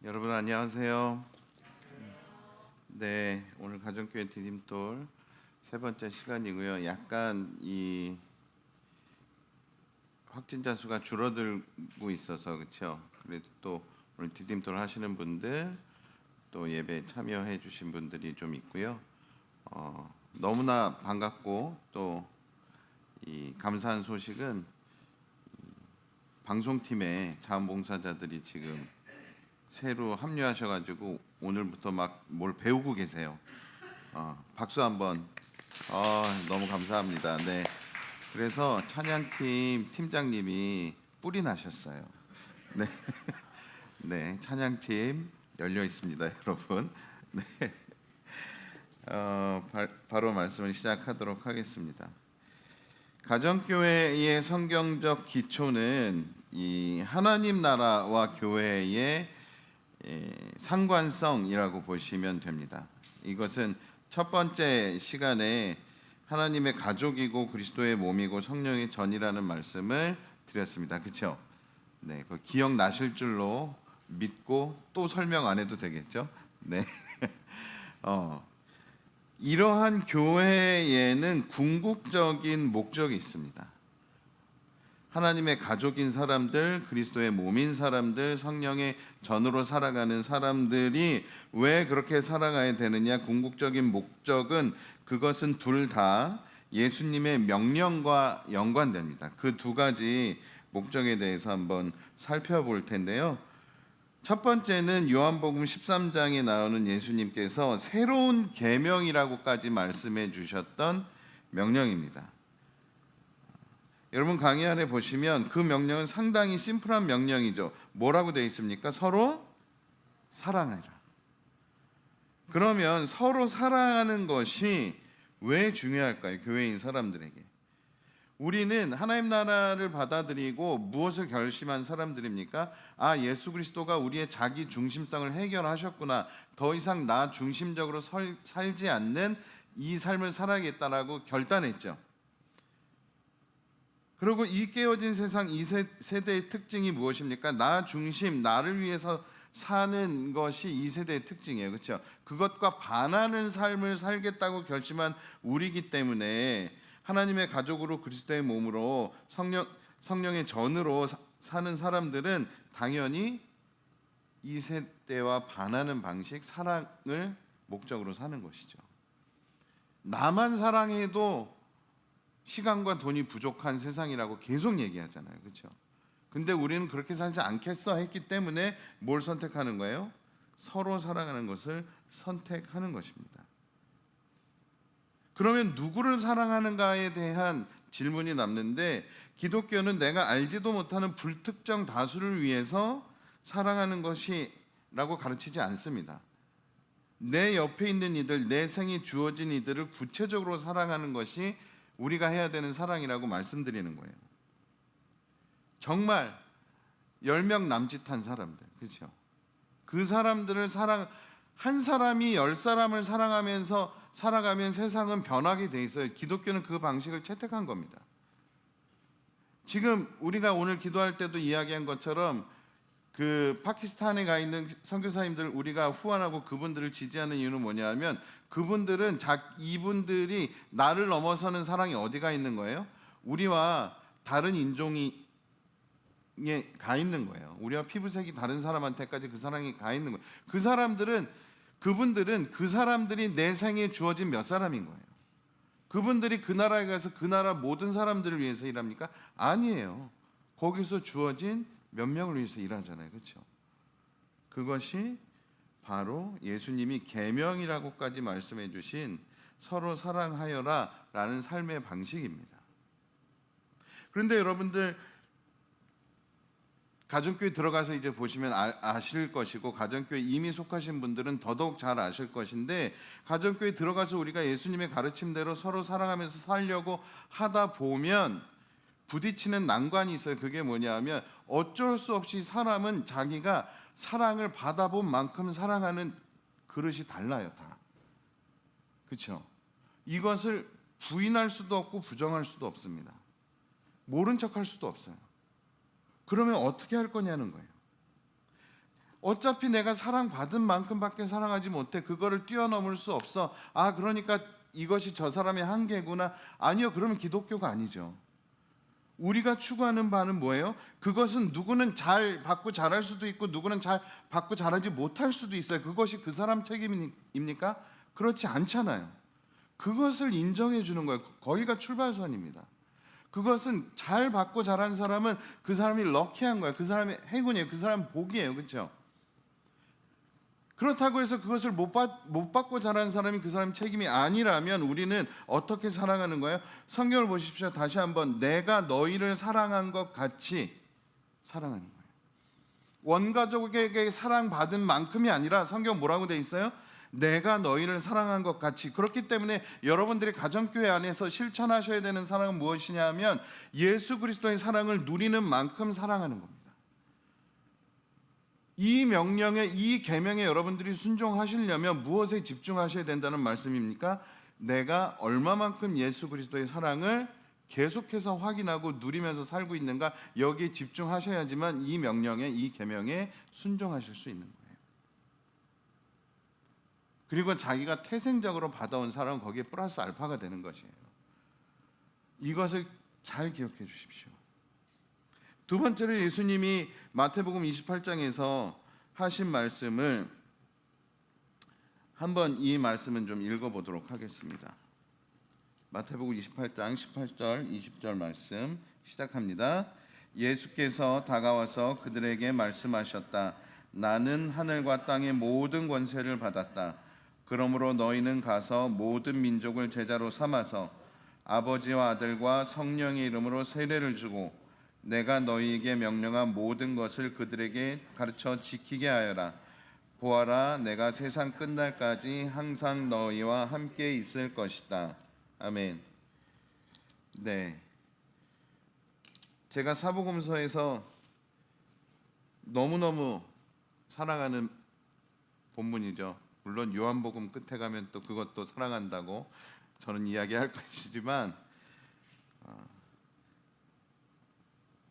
여러분 안녕하세요. 네, 오늘 가정교회 디딤돌 세 번째 시간이고요. 약간 이 확진자 수가 줄어들고 있어서 그렇죠. 그래도 또 오늘 디딤돌 하시는 분들 또 예배 참여해 주신 분들이 좀 있고요. 너무나 반갑고 또 이 감사한 소식은 방송팀에 자원봉사자들이 지금 새로 합류하셔가지고 오늘부터 막 뭘 배우고 계세요. 박수 한번. 너무 감사합니다. 네, 그래서 찬양팀 팀장님이 뿔이 나셨어요. 네, 네, 찬양팀 열려 있습니다, 여러분. 네, 바로 말씀을 시작하도록 하겠습니다. 가정교회의 성경적 기초는 이 하나님 나라와 교회의 상관성이라고 보시면 됩니다. 이것은 첫 번째 시간에 하나님의 가족이고 그리스도의 몸이고 성령의 전이라는 말씀을 드렸습니다. 그렇죠? 네, 그 기억나실 줄로 믿고 또 설명 안 해도 되겠죠? 네. 이러한 교회에는 궁극적인 목적이 있습니다. 하나님의 가족인 사람들, 그리스도의 몸인 사람들, 성령의 전으로 살아가는 사람들이 왜 그렇게 살아가야 되느냐? 궁극적인 목적은 그것은 둘 다 예수님의 명령과 연관됩니다. 그 두 가지 목적에 대해서 한번 살펴볼 텐데요. 첫 번째는 요한복음 13장에 나오는 예수님께서 새로운 계명이라고까지 말씀해 주셨던 명령입니다. 여러분 강의 안에 보시면 그 명령은 상당히 심플한 명령이죠. 뭐라고 되어 있습니까? 서로 사랑하라. 그러면 서로 사랑하는 것이 왜 중요할까요? 교회인 사람들에게. 우리는 하나님 나라를 받아들이고 무엇을 결심한 사람들입니까? 예수 그리스도가 우리의 자기 중심성을 해결하셨구나. 더 이상 나 중심적으로 살지 않는 이 삶을 살아야겠다라고 결단했죠. 그리고 이 깨어진 세상 이 세대의 특징이 무엇입니까? 나 중심, 나를 위해서 사는 것이 이 세대의 특징이에요. 그렇죠? 그것과 반하는 삶을 살겠다고 결심한 우리이기 때문에 하나님의 가족으로 그리스도의 몸으로 성령의 전으로 사는 사람들은 당연히 이 세대와 반하는 방식, 사랑을 목적으로 사는 것이죠. 나만 사랑해도 시간과 돈이 부족한 세상이라고 계속 얘기하잖아요. 그렇죠? 근데 우리는 그렇게 살지 않겠어 했기 때문에 뭘 선택하는 거예요? 서로 사랑하는 것을 선택하는 것입니다. 그러면 누구를 사랑하는가에 대한 질문이 남는데 기독교는 내가 알지도 못하는 불특정 다수를 위해서 사랑하는 것이라고 가르치지 않습니다. 내 옆에 있는 이들, 내 생에 주어진 이들을 구체적으로 사랑하는 것이 우리가 해야 되는 사랑이라고 말씀드리는 거예요. 정말 10명 남짓한 사람들, 그렇죠? 그 사람들을 한 사람이 10사람을 사랑하면서 살아가면 세상은 변하게 돼 있어요. 기독교는 그 방식을 채택한 겁니다. 지금 우리가 오늘 기도할 때도 이야기한 것처럼 그 파키스탄에 가 있는 선교사님들 우리가 후원하고 그분들을 지지하는 이유는 뭐냐면 그분들은 이분들이 나를 넘어서는 사랑이 어디가 있는 거예요? 우리와 다른 인종이 가 있는 거예요. 우리와 피부색이 다른 사람한테까지 그 사랑이 가 있는 거예요. 그분들은 그 사람들이 내 생에 주어진 몇 사람인 거예요. 그분들이 그 나라에 가서 그 나라 모든 사람들을 위해서 일합니까? 아니에요. 거기서 주어진 몇 명을 위해서 일하잖아요. 그렇죠? 그것이 바로 예수님이 계명이라고까지 말씀해 주신 서로 사랑하여라 라는 삶의 방식입니다. 그런데 여러분들 가정교회 들어가서 이제 보시면 아실 것이고 가정교회 이미 속하신 분들은 더더욱 잘 아실 것인데 가정교회 들어가서 우리가 예수님의 가르침대로 서로 사랑하면서 살려고 하다 보면 부딪히는 난관이 있어요. 그게 뭐냐면 어쩔 수 없이 사람은 자기가 사랑을 받아본 만큼 사랑하는 그릇이 달라요. 다. 그렇죠? 이것을 부인할 수도 없고 부정할 수도 없습니다. 모른 척할 수도 없어요. 그러면 어떻게 할 거냐는 거예요. 어차피 내가 사랑받은 만큼밖에 사랑하지 못해. 그거를 뛰어넘을 수 없어. 아, 그러니까 이것이 저 사람의 한계구나. 아니요, 그러면 기독교가 아니죠. 우리가 추구하는 바는 뭐예요? 그것은 누구는 잘 받고 잘할 수도 있고 누구는 잘 받고 잘하지 못할 수도 있어요. 그것이 그 사람 책임입니까? 그렇지 않잖아요. 그것을 인정해 주는 거예요. 거기가 출발선입니다. 그것은 잘 받고 잘한 사람은 그 사람이 럭키한 거예요. 그 사람의 행운이에요. 그 사람 복이에요. 그렇죠? 그렇다고 해서 그것을 못 받고 자란 사람이 그 사람 책임이 아니라면 우리는 어떻게 살아가는 거예요? 성경을 보십시오. 다시 한번 내가 너희를 사랑한 것 같이 사랑하는 거예요. 원가족에게 사랑받은 만큼이 아니라 성경 뭐라고 돼 있어요? 내가 너희를 사랑한 것 같이. 그렇기 때문에 여러분들이 가정교회 안에서 실천하셔야 되는 사랑은 무엇이냐면 예수 그리스도의 사랑을 누리는 만큼 사랑하는 겁니다. 이 명령에, 이 계명에 여러분들이 순종하시려면 무엇에 집중하셔야 된다는 말씀입니까? 내가 얼마만큼 예수 그리스도의 사랑을 계속해서 확인하고 누리면서 살고 있는가, 여기에 집중하셔야지만 이 명령에, 이 계명에 순종하실 수 있는 거예요. 그리고 자기가 태생적으로 받아온 사랑은 거기에 플러스 알파가 되는 것이에요. 이것을 잘 기억해 주십시오. 두 번째로 예수님이 마태복음 28장에서 하신 말씀을 한번 이 말씀은 좀 읽어보도록 하겠습니다. 마태복음 28장 18절 20절 말씀 시작합니다. 예수께서 다가와서 그들에게 말씀하셨다. 나는 하늘과 땅의 모든 권세를 받았다. 그러므로 너희는 가서 모든 민족을 제자로 삼아서 아버지와 아들과 성령의 이름으로 세례를 주고 내가 너희에게 명령한 모든 것을 그들에게 가르쳐 지키게 하여라. 보아라, 내가 세상 끝날까지 항상 너희와 함께 있을 것이다. 아멘. 네, 제가 사복음서에서 너무너무 사랑하는 본문이죠. 물론 요한복음 끝에 가면 또 그것도 사랑한다고 저는 이야기할 것이지만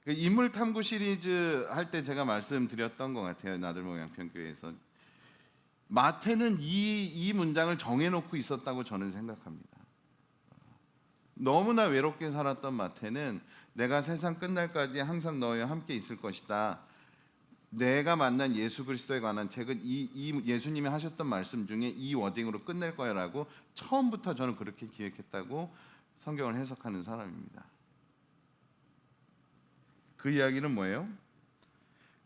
그 인물 탐구 시리즈 할 때 제가 말씀드렸던 것 같아요. 나들목 양평교회에서 마태는 이 문장을 정해놓고 있었다고 저는 생각합니다. 너무나 외롭게 살았던 마태는 내가 세상 끝날까지 항상 너희와 함께 있을 것이다. 내가 만난 예수 그리스도에 관한 책은 이 예수님이 하셨던 말씀 중에 이 워딩으로 끝낼 거야라고 처음부터 저는 그렇게 기획했다고 성경을 해석하는 사람입니다. 그 이야기는 뭐예요?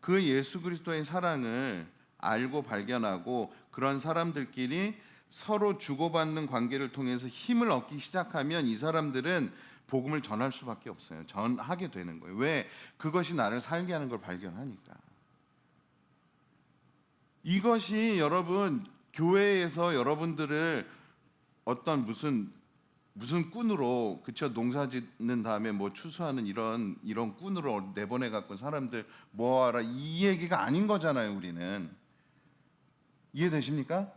그 예수 그리스도의 사랑을 알고 발견하고 그런 사람들끼리 서로 주고받는 관계를 통해서 힘을 얻기 시작하면 이 사람들은 복음을 전할 수밖에 없어요. 전하게 되는 거예요. 왜? 그것이 나를 살게 하는 걸 발견하니까. 이것이 여러분 교회에서 여러분들을 어떤 무슨 꾼으로 그쵸 농사 짓는 다음에 뭐 추수하는 이런 꾼으로 내보내 갖고 사람들 모아라 이 얘기가 아닌 거잖아요. 우리는 이해되십니까?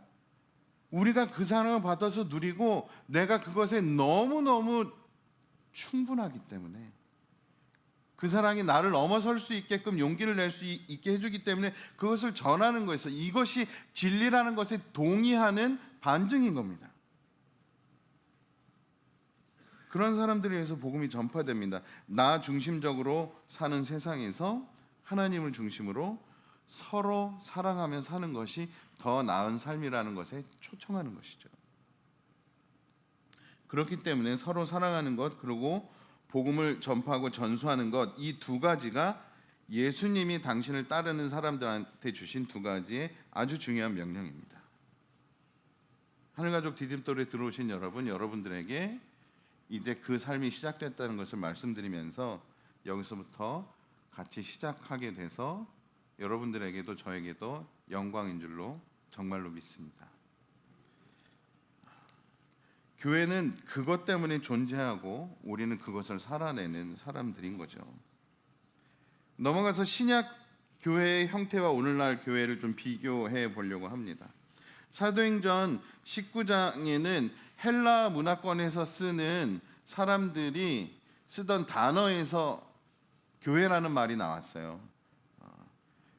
우리가 그 사랑을 받아서 누리고 내가 그것에 너무너무 충분하기 때문에 그 사랑이 나를 넘어설 수 있게끔 용기를 낼 수 있게 해주기 때문에 그것을 전하는 거에서 이것이 진리라는 것에 동의하는 반증인 겁니다. 그런 사람들에 의해서 복음이 전파됩니다. 나 중심적으로 사는 세상에서 하나님을 중심으로 서로 사랑하며 사는 것이 더 나은 삶이라는 것에 초청하는 것이죠. 그렇기 때문에 서로 사랑하는 것 그리고 복음을 전파하고 전수하는 것 이 두 가지가 예수님이 당신을 따르는 사람들한테 주신 두 가지의 아주 중요한 명령입니다. 하늘가족 디딤돌에 들어오신 여러분들에게 이제 그 삶이 시작됐다는 것을 말씀드리면서 여기서부터 같이 시작하게 돼서 여러분들에게도 저에게도 영광인 줄로 정말로 믿습니다. 교회는 그것 때문에 존재하고 우리는 그것을 살아내는 사람들인 거죠. 넘어가서 신약 교회의 형태와 오늘날 교회를 좀 비교해 보려고 합니다. 사도행전 19장에는 헬라 문화권에서 쓰는 사람들이 쓰던 단어에서 교회라는 말이 나왔어요.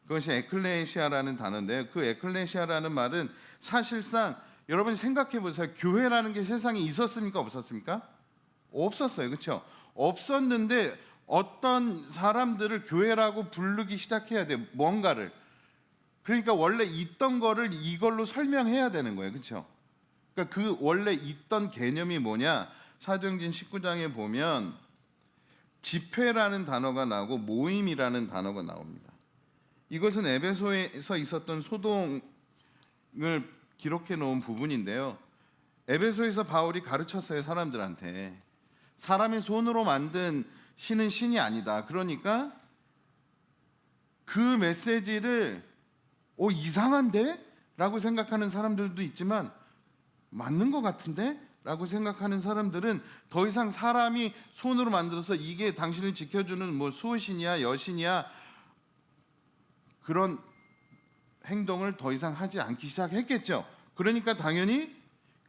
그것이 에클레시아라는 단어인데요. 그 에클레시아라는 말은 사실상 여러분이 생각해 보세요. 교회라는 게 세상에 있었습니까? 없었습니까? 없었어요. 그렇죠? 없었는데 어떤 사람들을 교회라고 부르기 시작해야 돼요. 뭔가를. 그러니까 원래 있던 거를 이걸로 설명해야 되는 거예요. 그렇죠? 그러니까 그 원래 있던 개념이 뭐냐? 사도행전 19장에 보면 집회라는 단어가 나오고 모임이라는 단어가 나옵니다. 이것은 에베소에서 있었던 소동을 기록해 놓은 부분인데요. 에베소에서 바울이 가르쳤어요. 사람들한테. 사람의 손으로 만든 신은 신이 아니다. 그러니까 그 메시지를 이상한데? 라고 생각하는 사람들도 있지만 맞는 것 같은데? 라고 생각하는 사람들은 더 이상 사람이 손으로 만들어서 이게 당신을 지켜주는 뭐 수호신이야 여신이야 그런 행동을 더 이상 하지 않기 시작했겠죠. 그러니까 당연히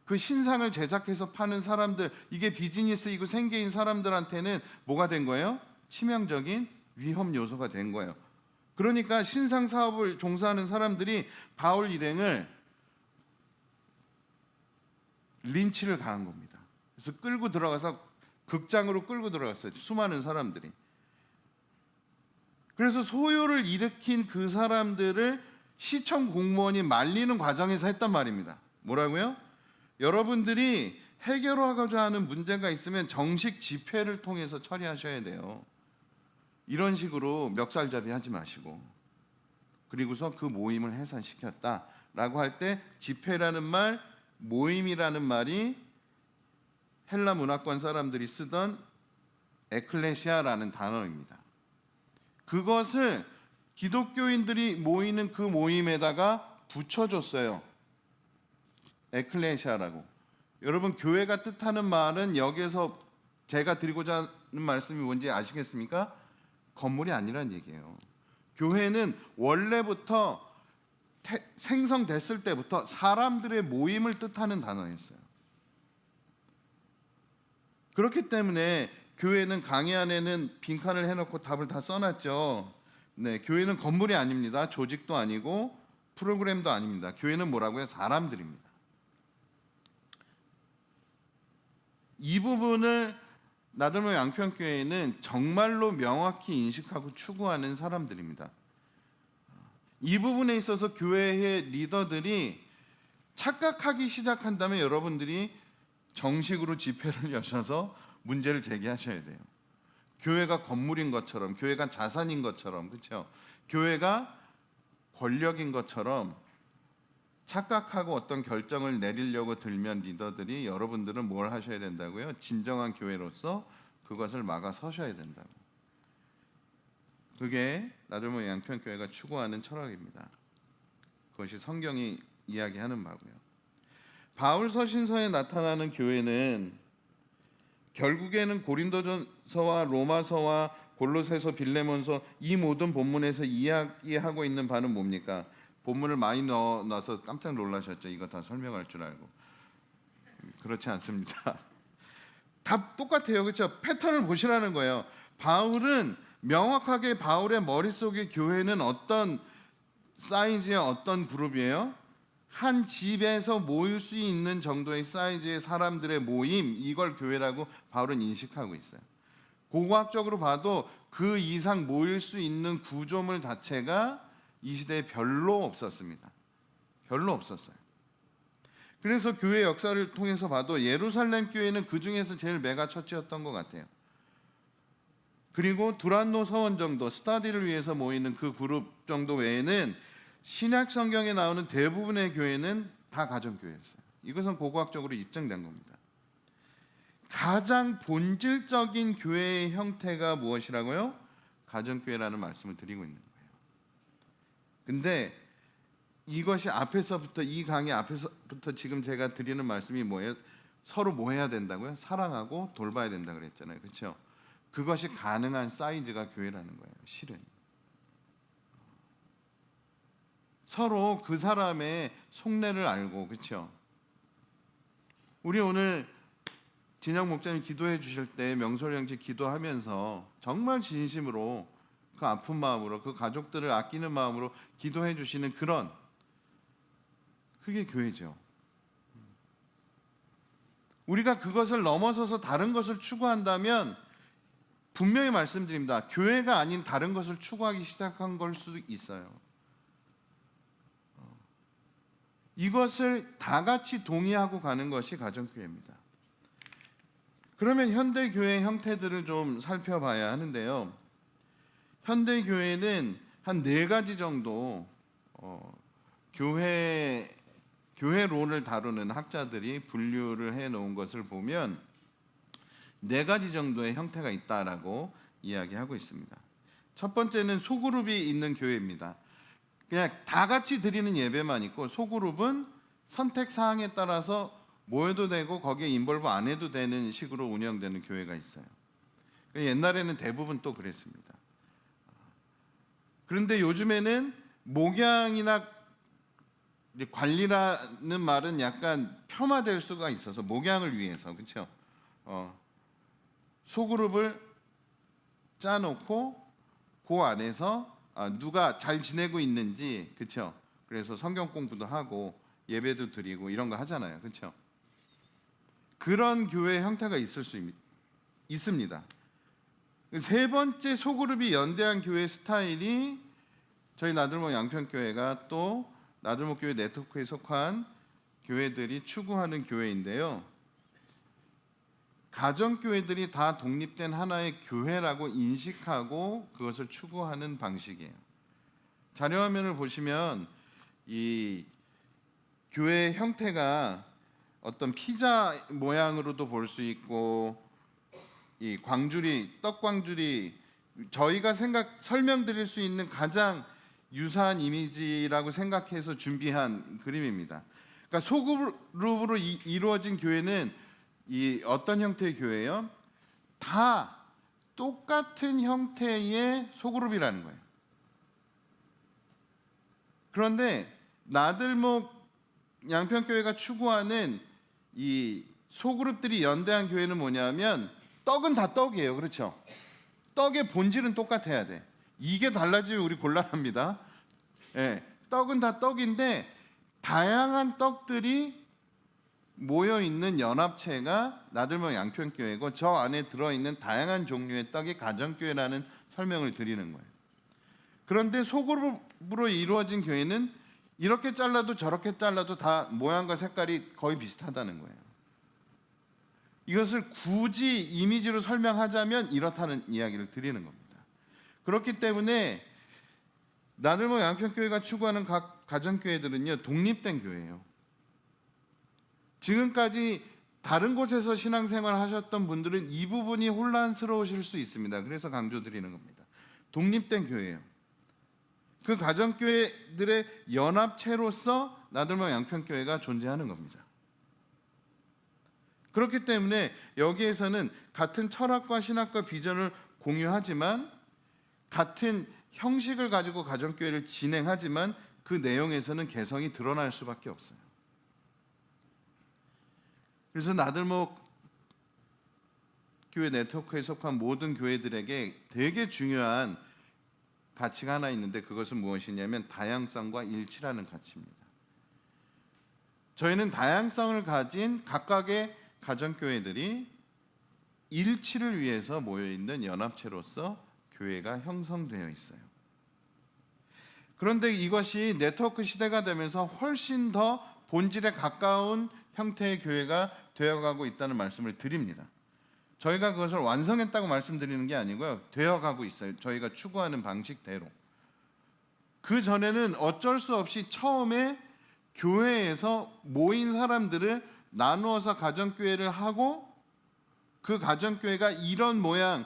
그 신상을 제작해서 파는 사람들, 이게 비즈니스이고 생계인 사람들한테는 뭐가 된 거예요? 치명적인 위험 요소가 된 거예요. 그러니까 신상 사업을 종사하는 사람들이 바울 일행을 린치를 가한 겁니다. 그래서 끌고 들어가서 극장으로 끌고 들어갔어요. 수많은 사람들이. 그래서 소요를 일으킨 그 사람들을 시청 공무원이 말리는 과정에서 했단 말입니다. 뭐라고요? 여러분들이 해결하고자 하는 문제가 있으면 정식 집회를 통해서 처리하셔야 돼요. 이런 식으로 멱살잡이 하지 마시고. 그리고서 그 모임을 해산시켰다라고 할 때 집회라는 말, 모임이라는 말이 헬라 문화권 사람들이 쓰던 에클레시아라는 단어입니다. 그것을 기독교인들이 모이는 그 모임에다가 붙여줬어요. 에클레시아라고. 여러분 교회가 뜻하는 말은 여기에서 제가 드리고자 하는 말씀이 뭔지 아시겠습니까? 건물이 아니란 얘기예요. 교회는 원래부터 생성됐을 때부터 사람들의 모임을 뜻하는 단어였어요. 그렇기 때문에 교회는 강의 안에는 빈칸을 해놓고 답을 다 써놨죠. 네, 교회는 건물이 아닙니다. 조직도 아니고 프로그램도 아닙니다. 교회는 뭐라고요? 사람들입니다. 이 부분을 나들모 양평교회는 정말로 명확히 인식하고 추구하는 사람들입니다. 이 부분에 있어서 교회의 리더들이 착각하기 시작한다면 여러분들이 정식으로 집회를 여셔서 문제를 제기하셔야 돼요. 교회가 건물인 것처럼, 교회가 자산인 것처럼, 그렇죠? 교회가 권력인 것처럼 착각하고 어떤 결정을 내리려고 들면 리더들이 여러분들은 뭘 하셔야 된다고요? 진정한 교회로서 그것을 막아 서셔야 된다고. 그게 나들모 양평교회가 추구하는 철학입니다. 그것이 성경이 이야기하는 바고요. 바울 서신서에 나타나는 교회는 결국에는 고린도전서와 로마서와 골로새서, 빌레몬서 이 모든 본문에서 이야기하고 있는 바는 뭡니까? 본문을 많이 넣어서 깜짝 놀라셨죠. 이거 다 설명할 줄 알고. 그렇지 않습니다. 다 똑같아요. 그렇죠? 패턴을 보시라는 거예요. 바울은 명확하게 바울의 머릿속에 교회는 어떤 사이즈의 어떤 그룹이에요? 한 집에서 모일 수 있는 정도의 사이즈의 사람들의 모임, 이걸 교회라고 바울은 인식하고 있어요. 고고학적으로 봐도 그 이상 모일 수 있는 구조물 자체가 이 시대에 별로 없었습니다. 별로 없었어요. 그래서 교회 역사를 통해서 봐도 예루살렘 교회는 그 중에서 제일 메가처치였던 것 같아요. 그리고 두란노 서원 정도, 스타디를 위해서 모이는 그 그룹 정도 외에는 신약 성경에 나오는 대부분의 교회는 다 가정교회였어요. 이것은 고고학적으로 입증된 겁니다. 가장 본질적인 교회의 형태가 무엇이라고요? 가정교회라는 말씀을 드리고 있는 거예요. 근데 이것이 앞에서부터 이 강의 앞에서부터 지금 제가 드리는 말씀이 뭐예요? 서로 뭐 해야 된다고요? 사랑하고 돌봐야 된다 그랬잖아요. 그렇죠? 그것이 가능한 사이즈가 교회라는 거예요. 실은 서로 그 사람의 속내를 알고, 그렇죠? 우리 오늘 진영 목사님 기도해 주실 때 명설령제 기도하면서 정말 진심으로 그 아픈 마음으로 그 가족들을 아끼는 마음으로 기도해 주시는 그런 그게 교회죠. 우리가 그것을 넘어서서 다른 것을 추구한다면 분명히 말씀드립니다. 교회가 아닌 다른 것을 추구하기 시작한 걸 수도 있어요. 이것을 다 같이 동의하고 가는 것이 가정교회입니다. 그러면 현대교회 형태들을 좀 살펴봐야 하는데요. 현대교회는 한 4가지 정도 교회론을 다루는 학자들이 분류를 해놓은 것을 보면 4가지 정도의 형태가 있다라고 이야기하고 있습니다. 첫 번째는 소그룹이 있는 교회입니다. 그냥 다 같이 드리는 예배만 있고 소그룹은 선택 사항에 따라서 모여도 되고 거기에 인볼브 안 해도 되는 식으로 운영되는 교회가 있어요. 옛날에는 대부분 또 그랬습니다. 그런데 요즘에는 목양이나 관리라는 말은 약간 폄하될 수가 있어서 목양을 위해서 그렇죠. 소그룹을 짜놓고 그 안에서 누가 잘 지내고 있는지 그렇죠. 그래서 성경 공부도 하고 예배도 드리고 이런 거 하잖아요, 그렇죠. 그런 교회 형태가 있을 수 있습니다. 세 번째 소그룹이 연대한 교회 스타일이 저희 나들목 양평교회가 또 나들목 교회 네트워크에 속한 교회들이 추구하는 교회인데요. 가정교회들이 다 독립된 하나의 교회라고 인식하고 그것을 추구하는 방식이에요. 자료화면을 보시면 이 교회 형태가 어떤 피자 모양으로도 볼 수 있고 이 떡광줄이 저희가 설명드릴 수 있는 가장 유사한 이미지라고 생각해서 준비한 그림입니다. 그러니까 소그룹으로 이루어진 교회는 이 어떤 형태의 교회예요? 다 똑같은 형태의 소그룹이라는 거예요. 그런데 나들목 양평교회가 추구하는 이 소그룹들이 연대한 교회는 뭐냐면 떡은 다 떡이에요. 그렇죠? 떡의 본질은 똑같아야 돼. 이게 달라지면 우리 곤란합니다. 예, 떡은 다 떡인데 다양한 떡들이 모여 있는 연합체가 나들목 양평교회고 저 안에 들어 있는 다양한 종류의 떡이 가정교회라는 설명을 드리는 거예요. 그런데 소그룹으로 이루어진 교회는 이렇게 잘라도 저렇게 잘라도 다 모양과 색깔이 거의 비슷하다는 거예요. 이것을 굳이 이미지로 설명하자면 이렇다는 이야기를 드리는 겁니다. 그렇기 때문에 나들목 양평교회가 추구하는 각 가정교회들은요 독립된 교회예요. 지금까지 다른 곳에서 신앙생활 하셨던 분들은 이 부분이 혼란스러우실 수 있습니다. 그래서 강조드리는 겁니다. 독립된 교회예요. 그 가정교회들의 연합체로서 나들목 양평교회가 존재하는 겁니다. 그렇기 때문에 여기에서는 같은 철학과 신학과 비전을 공유하지만 같은 형식을 가지고 가정교회를 진행하지만 그 내용에서는 개성이 드러날 수밖에 없어요. 그래서 나들목 교회 네트워크에 속한 모든 교회들에게 되게 중요한 가치가 하나 있는데 그것은 무엇이냐면 다양성과 일치라는 가치입니다. 저희는 다양성을 가진 각각의 가정교회들이 일치를 위해서 모여있는 연합체로서 교회가 형성되어 있어요. 그런데 이것이 네트워크 시대가 되면서 훨씬 더 본질에 가까운 형태의 교회가 되어가고 있다는 말씀을 드립니다. 저희가 그것을 완성했다고 말씀드리는 게 아니고요. 되어가고 있어요. 저희가 추구하는 방식대로. 그 전에는 어쩔 수 없이 처음에 교회에서 모인 사람들을 나누어서 가정교회를 하고 그 가정교회가 이런 모양,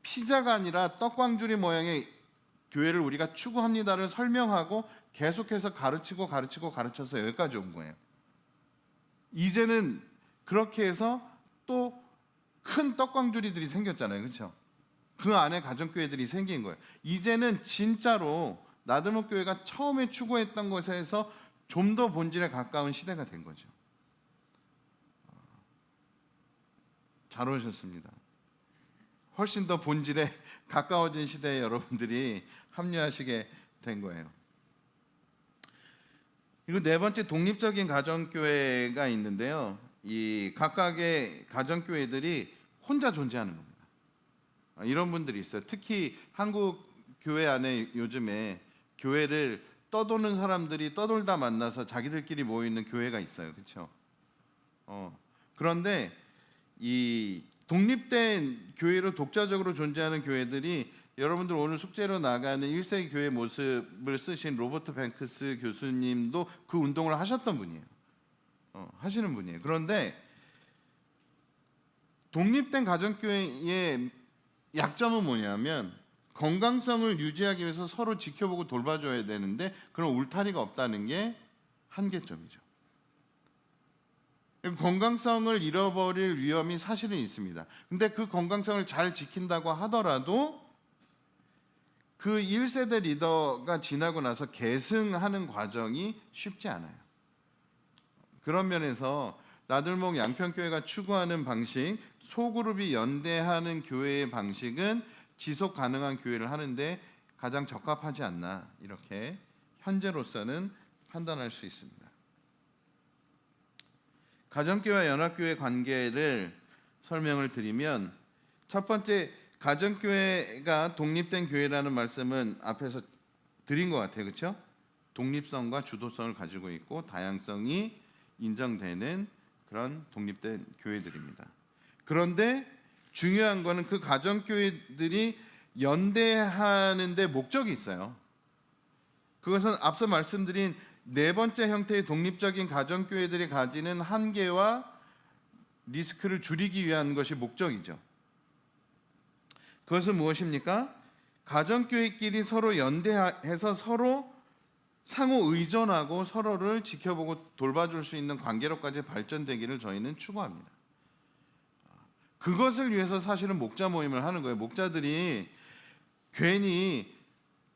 피자가 아니라 떡광주리 모양의 교회를 우리가 추구합니다를 설명하고 계속해서 가르쳐서 여기까지 온 거예요. 이제는 그렇게 해서 또 큰 떡광주리들이 생겼잖아요. 그렇죠? 그 안에 가정교회들이 생긴 거예요. 이제는 진짜로 나들목 교회가 처음에 추구했던 것에서 좀 더 본질에 가까운 시대가 된 거죠. 잘 오셨습니다. 훨씬 더 본질에 가까워진 시대에 여러분들이 합류하시게 된 거예요. 그리고 네 번째, 독립적인 가정교회가 있는데요. 이 각각의 가정교회들이 혼자 존재하는 겁니다. 이런 분들이 있어요. 특히 한국 교회 안에 요즘에 교회를 떠도는 사람들이 떠돌다 만나서 자기들끼리 모이는 교회가 있어요. 그렇죠? 그런데 이 독립된 교회로 독자적으로 존재하는 교회들이, 여러분들 오늘 숙제로 나가는 1세기 교회 모습을 쓰신 로버트 뱅크스 교수님도 그 운동을 하셨던 분이에요. 하시는 분이에요. 그런데 독립된 가정교회의 약점은 뭐냐면 건강성을 유지하기 위해서 서로 지켜보고 돌봐줘야 되는데 그런 울타리가 없다는 게 한계점이죠. 건강성을 잃어버릴 위험이 사실은 있습니다. 근데 그 건강성을 잘 지킨다고 하더라도 그 1세대 리더가 지나고 나서 계승하는 과정이 쉽지 않아요. 그런 면에서 나들목 양평교회가 추구하는 방식, 소그룹이 연대하는 교회의 방식은 지속 가능한 교회를 하는데 가장 적합하지 않나, 이렇게 현재로서는 판단할 수 있습니다. 가정교회와 연합교회 관계를 설명을 드리면, 첫 번째, 가정교회가 독립된 교회라는 말씀은 앞에서 드린 것 같아요. 그렇죠? 독립성과 주도성을 가지고 있고 다양성이 인정되는 그런 독립된 교회들입니다. 그런데 중요한 거는 그 가정교회들이 연대하는 데 목적이 있어요. 그것은 앞서 말씀드린 네 번째 형태의 독립적인 가정교회들이 가지는 한계와 리스크를 줄이기 위한 것이 목적이죠. 그것은 무엇입니까? 가정교회끼리 서로 연대해서 서로 상호 의존하고 서로를 지켜보고 돌봐줄 수 있는 관계로까지 발전되기를 저희는 추구합니다. 그것을 위해서 사실은 목자 모임을 하는 거예요. 목자들이 괜히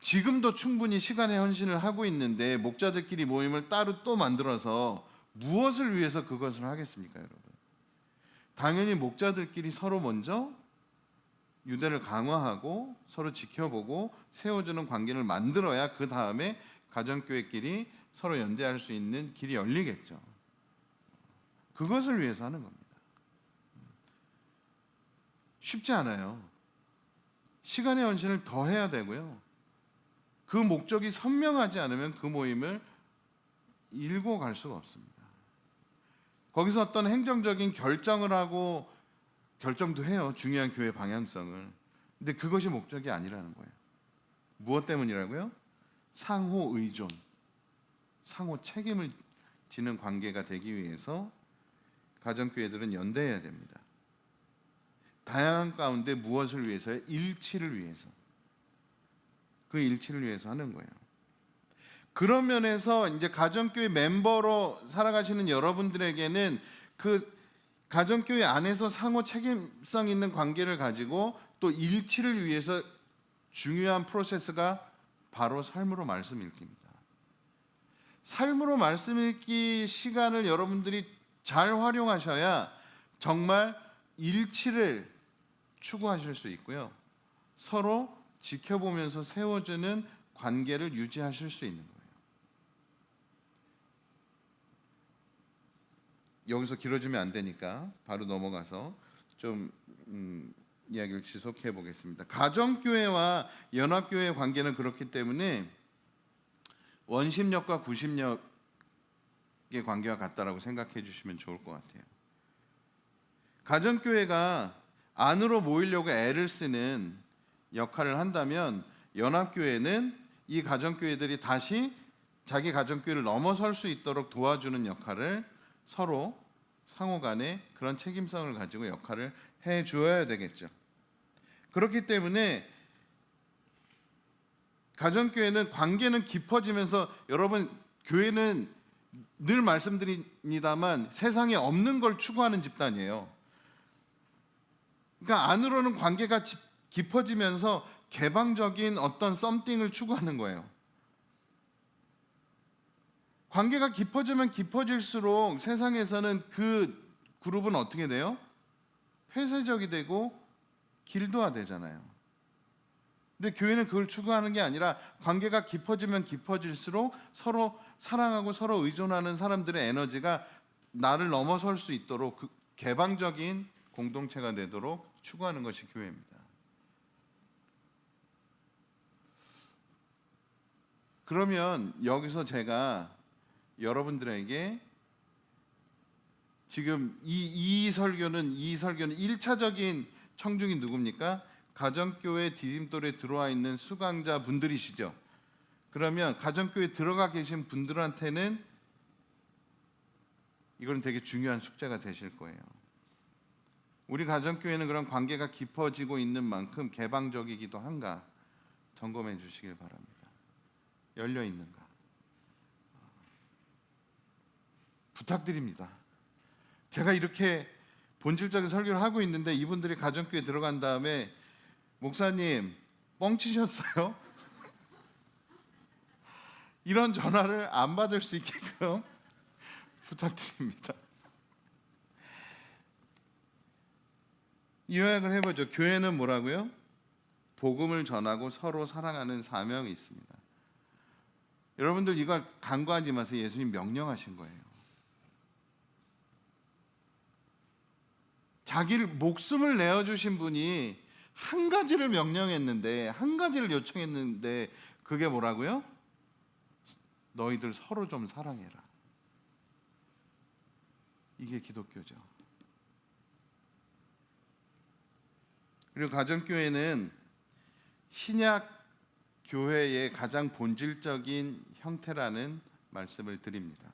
지금도 충분히 시간의 헌신을 하고 있는데 목자들끼리 모임을 따로 또 만들어서 무엇을 위해서 그것을 하겠습니까, 여러분? 당연히 목자들끼리 서로 먼저 유대를 강화하고 서로 지켜보고 세워주는 관계를 만들어야 그 다음에 가정교회끼리 서로 연대할 수 있는 길이 열리겠죠. 그것을 위해서 하는 겁니다. 쉽지 않아요. 시간의 헌신을 더 해야 되고요. 그 목적이 선명하지 않으면 그 모임을 이끌고 갈 수가 없습니다. 거기서 어떤 행정적인 결정을 하고, 결정도 해요. 중요한 교회 방향성을. 근데 그것이 목적이 아니라는 거예요. 무엇 때문이라고요? 상호 의존, 상호 책임을 지는 관계가 되기 위해서 가정교회들은 연대해야 됩니다. 다양한 가운데 무엇을 위해서요? 일치를 위해서. 그 일치를 위해서 하는 거예요. 그런 면에서 이제 가정교회 멤버로 살아가시는 여러분들에게는 그 가정교회 안에서 상호 책임성 있는 관계를 가지고 또 일치를 위해서 중요한 프로세스가 바로 삶으로 말씀 읽기입니다. 삶으로 말씀 읽기 시간을 여러분들이 잘 활용하셔야 정말 일치를 추구하실 수 있고요. 서로 지켜보면서 세워주는 관계를 유지하실 수 있는 거예요. 여기서 길어지면 안 되니까 바로 넘어가서 좀 이야기를 지속해 보겠습니다. 가정교회와 연합교회의 관계는 그렇기 때문에 원심력과 구심력의 관계와 같다라고 생각해 주시면 좋을 것 같아요. 가정교회가 안으로 모이려고 애를 쓰는 역할을 한다면 연합교회는 이 가정교회들이 다시 자기 가정교회를 넘어설 수 있도록 도와주는 역할을 서로 상호간에 그런 책임성을 가지고 역할을 해 주어야 되겠죠. 그렇기 때문에 가정교회는 관계는 깊어지면서, 여러분, 교회는 늘 말씀드립니다만 세상에 없는 걸 추구하는 집단이에요. 그러니까 안으로는 관계가 깊어지면서 개방적인 어떤 썸띵을 추구하는 거예요. 관계가 깊어지면 깊어질수록 세상에서는 그 그룹은 어떻게 돼요? 폐쇄적이 되고 길도화되잖아요. 근데 교회는 그걸 추구하는 게 아니라 관계가 깊어지면 깊어질수록 서로 사랑하고 서로 의존하는 사람들의 에너지가 나를 넘어설 수 있도록 그 개방적인 공동체가 되도록 추구하는 것이 교회입니다. 그러면 여기서 제가 여러분들에게 지금 이 설교는 1차적인 청중이 누굽니까? 가정교회 디딤돌에 들어와 있는 수강자 분들이시죠. 그러면 가정교회 들어가 계신 분들한테는 이건 되게 중요한 숙제가 되실 거예요. 우리 가정교회는 그런 관계가 깊어지고 있는 만큼 개방적이기도 한가 점검해 주시길 바랍니다. 열려 있는가 부탁드립니다. 제가 이렇게 본질적인 설교를 하고 있는데 이분들이 가정교회 들어간 다음에 목사님 뻥치셨어요? 이런 전화를 안 받을 수 있게끔 부탁드립니다. 요약을 해보죠. 교회는 뭐라고요? 복음을 전하고 서로 사랑하는 사명이 있습니다. 여러분들 이걸 간과하지 마세요. 예수님 명령하신 거예요. 자기를 목숨을 내어주신 분이 한 가지를 명령했는데, 한 가지를 요청했는데 그게 뭐라고요? 너희들 서로 좀 사랑해라. 이게 기독교죠. 그리고 가정교회는 신약 교회의 가장 본질적인 형태라는 말씀을 드립니다.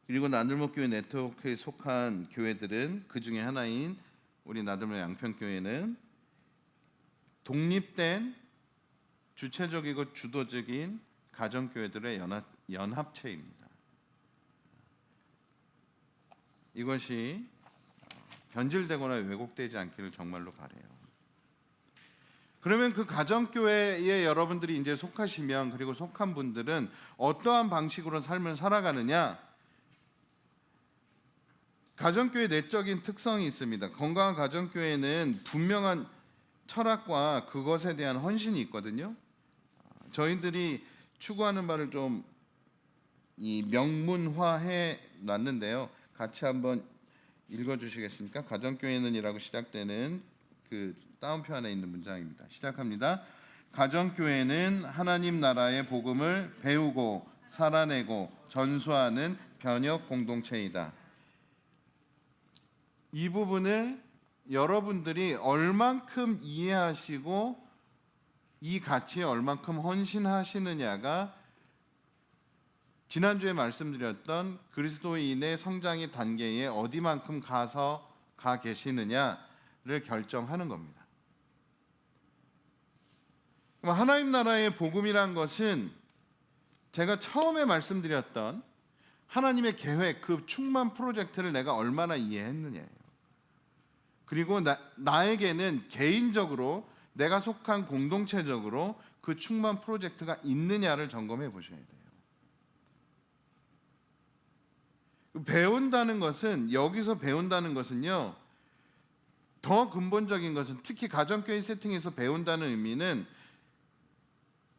그리고 나들목교회 네트워크에 속한 교회들은 그 중에 하나인 우리 나들목 양평교회는 독립된 주체적이고 주도적인 가정교회들의 연합체입니다. 이것이 변질되거나 왜곡되지 않기를 정말로 바라요. 그러면 그 가정교회에 여러분들이 이제 속하시면, 그리고 속한 분들은 어떠한 방식으로 삶을 살아가느냐? 가정교회 내적인 특성이 있습니다. 건강한 가정교회는 분명한 철학과 그것에 대한 헌신이 있거든요. 저희들이 추구하는 바를 좀 이 명문화해 놨는데요. 같이 한번 읽어주시겠습니까? 가정교회는이라고 시작되는 그 다운표 안에 있는 문장입니다. 시작합니다. 가정교회는 하나님 나라의 복음을 배우고 살아내고 전수하는 변혁 공동체이다. 이 부분을 여러분들이 얼만큼 이해하시고 이 가치에 얼만큼 헌신하시느냐가 지난주에 말씀드렸던 그리스도인의 성장의 단계에 어디만큼 가 계시느냐를 결정하는 겁니다. 하나님 나라의 복음이란 것은 제가 처음에 말씀드렸던 하나님의 계획, 그 충만 프로젝트를 내가 얼마나 이해했느냐예요. 그리고 나에게는 개인적으로 내가 속한 공동체적으로 그 충만 프로젝트가 있느냐를 점검해 보셔야 돼요. 배운다는 것은, 여기서 배운다는 것은요, 더 근본적인 것은, 특히 가정교회 세팅에서 배운다는 의미는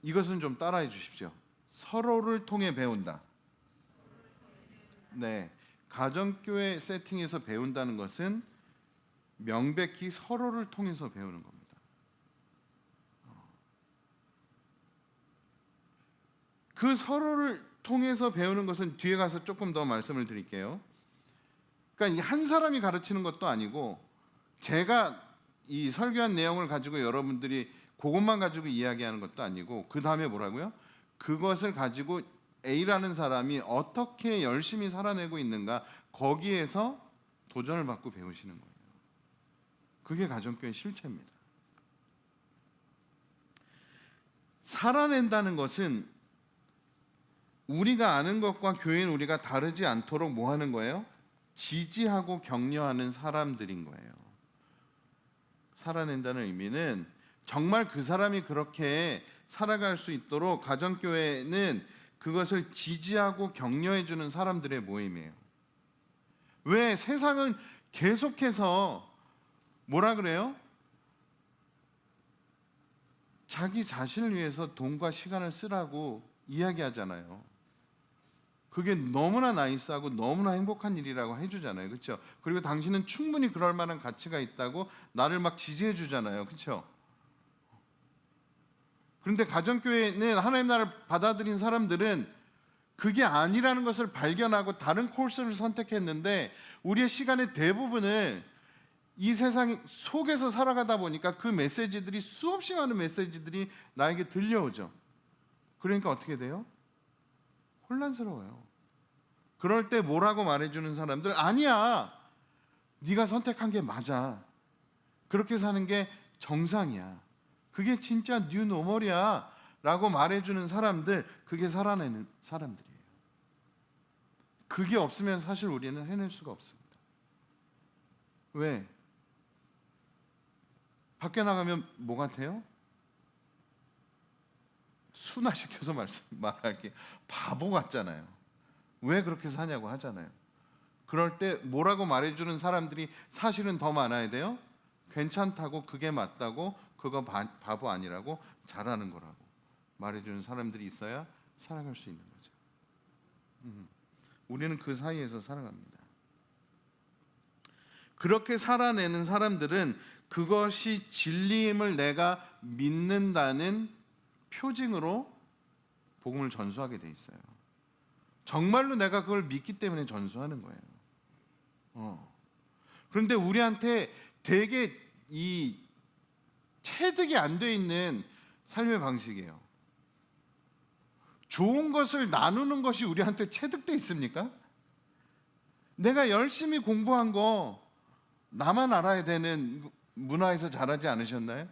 이것은 좀 따라해 주십시오. 서로를 통해 배운다. 네, 가정교회 세팅에서 배운다는 것은 명백히 서로를 통해서 배우는 겁니다. 그 서로를 통해서 배우는 것은 뒤에 가서 조금 더 말씀을 드릴게요. 그러니까 한 사람이 가르치는 것도 아니고, 제가 이 설교한 내용을 가지고 여러분들이 그것만 가지고 이야기하는 것도 아니고, 그 다음에 뭐라고요? 그것을 가지고 A라는 사람이 어떻게 열심히 살아내고 있는가, 거기에서 도전을 받고 배우시는 거예요. 그게 가정교회 실체입니다. 살아낸다는 것은 우리가 아는 것과 교회인 우리가 다르지 않도록 뭐 하는 거예요? 지지하고 격려하는 사람들인 거예요. 살아낸다는 의미는 정말 그 사람이 그렇게 살아갈 수 있도록 가정교회는 그것을 지지하고 격려해 주는 사람들의 모임이에요. 왜? 세상은 계속해서 뭐라 그래요? 자기 자신을 위해서 돈과 시간을 쓰라고 이야기하잖아요. 그게 너무나 나이스하고 너무나 행복한 일이라고 해주잖아요. 그렇죠? 그리고 당신은 충분히 그럴 만한 가치가 있다고 나를 막 지지해 주잖아요. 그렇죠? 그런데 가정교회는 하나님 나라를 받아들인 사람들은 그게 아니라는 것을 발견하고 다른 코스를 선택했는데, 우리의 시간의 대부분을 이 세상 속에서 살아가다 보니까 그 메시지들이, 수없이 많은 메시지들이 나에게 들려오죠. 그러니까 어떻게 돼요? 혼란스러워요. 그럴 때 뭐라고 말해주는 사람들, 아니야, 네가 선택한 게 맞아, 그렇게 사는 게 정상이야, 그게 진짜 뉴 노멀이야 라고 말해주는 사람들, 그게 살아내는 사람들이에요. 그게 없으면 사실 우리는 해낼 수가 없습니다. 왜? 밖에 나가면 뭐 같아요? 순화시켜서 말할게, 바보 같잖아요. 왜 그렇게 사냐고 하잖아요. 그럴 때 뭐라고 말해주는 사람들이 사실은 더 많아야 돼요. 괜찮다고, 그게 맞다고, 그거 바보 아니라고, 잘하는 거라고 말해주는 사람들이 있어야 살아갈 수 있는 거죠. 우리는 그 사이에서 살아갑니다. 그렇게 살아내는 사람들은 그것이 진리임을 내가 믿는다는 표징으로 복음을 전수하게 돼 있어요. 정말로 내가 그걸 믿기 때문에 전수하는 거예요. 그런데 우리한테 되게 이 체득이 안 돼 있는 삶의 방식이에요. 좋은 것을 나누는 것이 우리한테 체득돼 있습니까? 내가 열심히 공부한 거 나만 알아야 되는 문화에서 자라지 않으셨나요?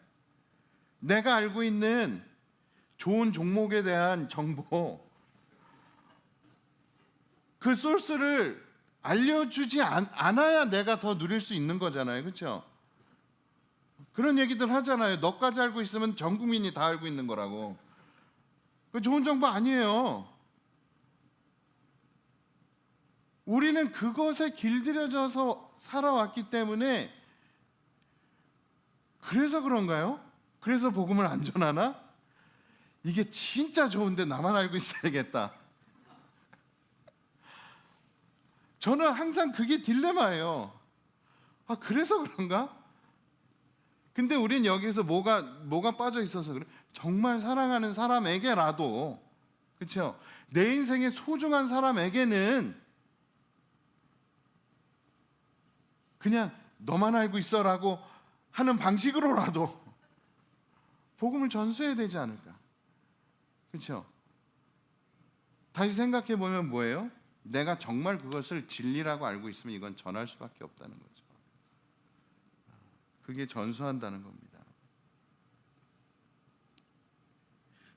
내가 알고 있는 좋은 종목에 대한 정보, 그 소스를 알려주지 않아야 내가 더 누릴 수 있는 거잖아요. 그렇죠? 그런 얘기들 하잖아요. 너까지 알고 있으면 전 국민이 다 알고 있는 거라고. 그 좋은 정보 아니에요. 우리는 그것에 길들여져서 살아왔기 때문에, 그래서 그런가요? 그래서 복음을 안 전하나? 이게 진짜 좋은데 나만 알고 있어야겠다. 저는 항상 그게 딜레마예요. 그래서 그런가? 근데 우린 여기서 뭐가 빠져 있어서 그래? 정말 사랑하는 사람에게라도, 그렇죠? 내 인생의 소중한 사람에게는 그냥 너만 알고 있어라고 하는 방식으로라도 복음을 전수해야 되지 않을까? 그렇죠? 다시 생각해 보면 뭐예요? 내가 정말 그것을 진리라고 알고 있으면 이건 전할 수밖에 없다는 거죠. 그게 전수한다는 겁니다.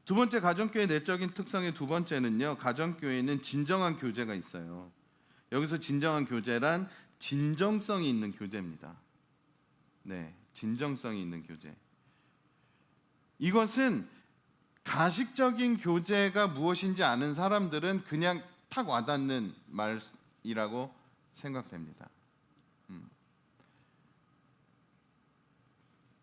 두 번째, 가정교회 내적인 특성의 두 번째는요, 가정교회는 진정한 교제가 있어요. 여기서 진정한 교제란 진정성이 있는 교제입니다. 네, 진정성이 있는 교제. 이것은 가식적인 교제가 무엇인지 아는 사람들은 그냥 탁 와닿는 말이라고 생각됩니다.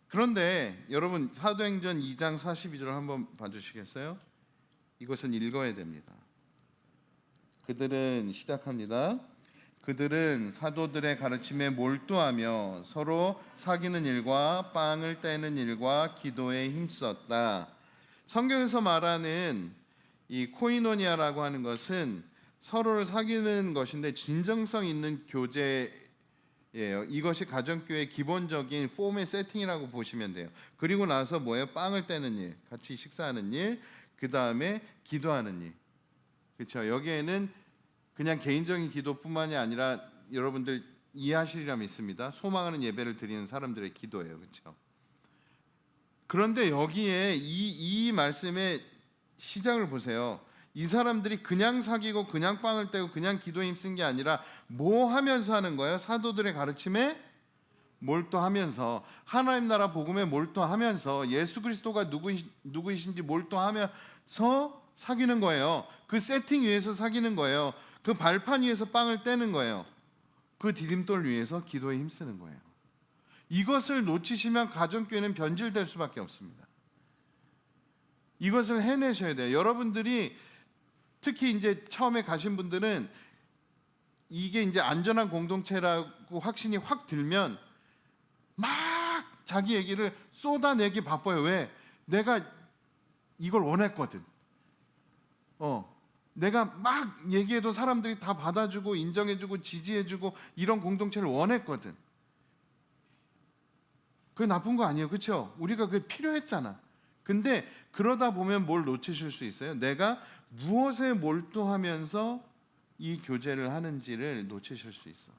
그런데 여러분, 사도행전 2장 42절 한번 봐주시겠어요? 이것은 읽어야 됩니다. 그들은, 시작합니다. 그들은 사도들의 가르침에 몰두하며 서로 사귀는 일과 빵을 떼는 일과 기도에 힘썼다. 성경에서 말하는 이 코이노니아라고 하는 것은 서로를 사귀는 것인데 진정성 있는 교제예요. 이것이 가정교회의 기본적인 폼의 세팅이라고 보시면 돼요. 그리고 나서 뭐예요? 빵을 떼는 일, 같이 식사하는 일, 그 다음에 기도하는 일. 그렇죠? 여기에는 그냥 개인적인 기도뿐만이 아니라 여러분들 이해하시리라 믿습니다. 소망하는 예배를 드리는 사람들의 기도예요. 그렇죠? 그런데 여기에 이 말씀의 시작을 보세요. 이 사람들이 그냥 사귀고 그냥 빵을 떼고 그냥 기도에 힘쓴 게 아니라 뭐 하면서 하는 거예요? 사도들의 가르침에 몰두하면서, 하나님 나라 복음에 몰두하면서, 예수 그리스도가 누구이신지 몰두하면서 사귀는 거예요. 그 세팅 위에서 사귀는 거예요. 그 발판 위에서 빵을 떼는 거예요. 그 디딤돌 위에서 기도에 힘쓰는 거예요. 이것을 놓치시면 가정교회는 변질될 수밖에 없습니다. 이것을 해내셔야 돼요. 여러분들이 특히 이제 처음에 가신 분들은 이게 이제 안전한 공동체라고 확신이 확 들면 막 자기 얘기를 쏟아내기 바빠요. 왜? 내가 이걸 원했거든. 내가 막 얘기해도 사람들이 다 받아주고 인정해주고 지지해주고 이런 공동체를 원했거든. 그게 나쁜 거 아니에요, 그렇죠? 우리가 그게 필요했잖아. 근데 그러다 보면 뭘 놓치실 수 있어요? 내가 무엇에 몰두하면서 이 교제를 하는지를 놓치실 수 있어.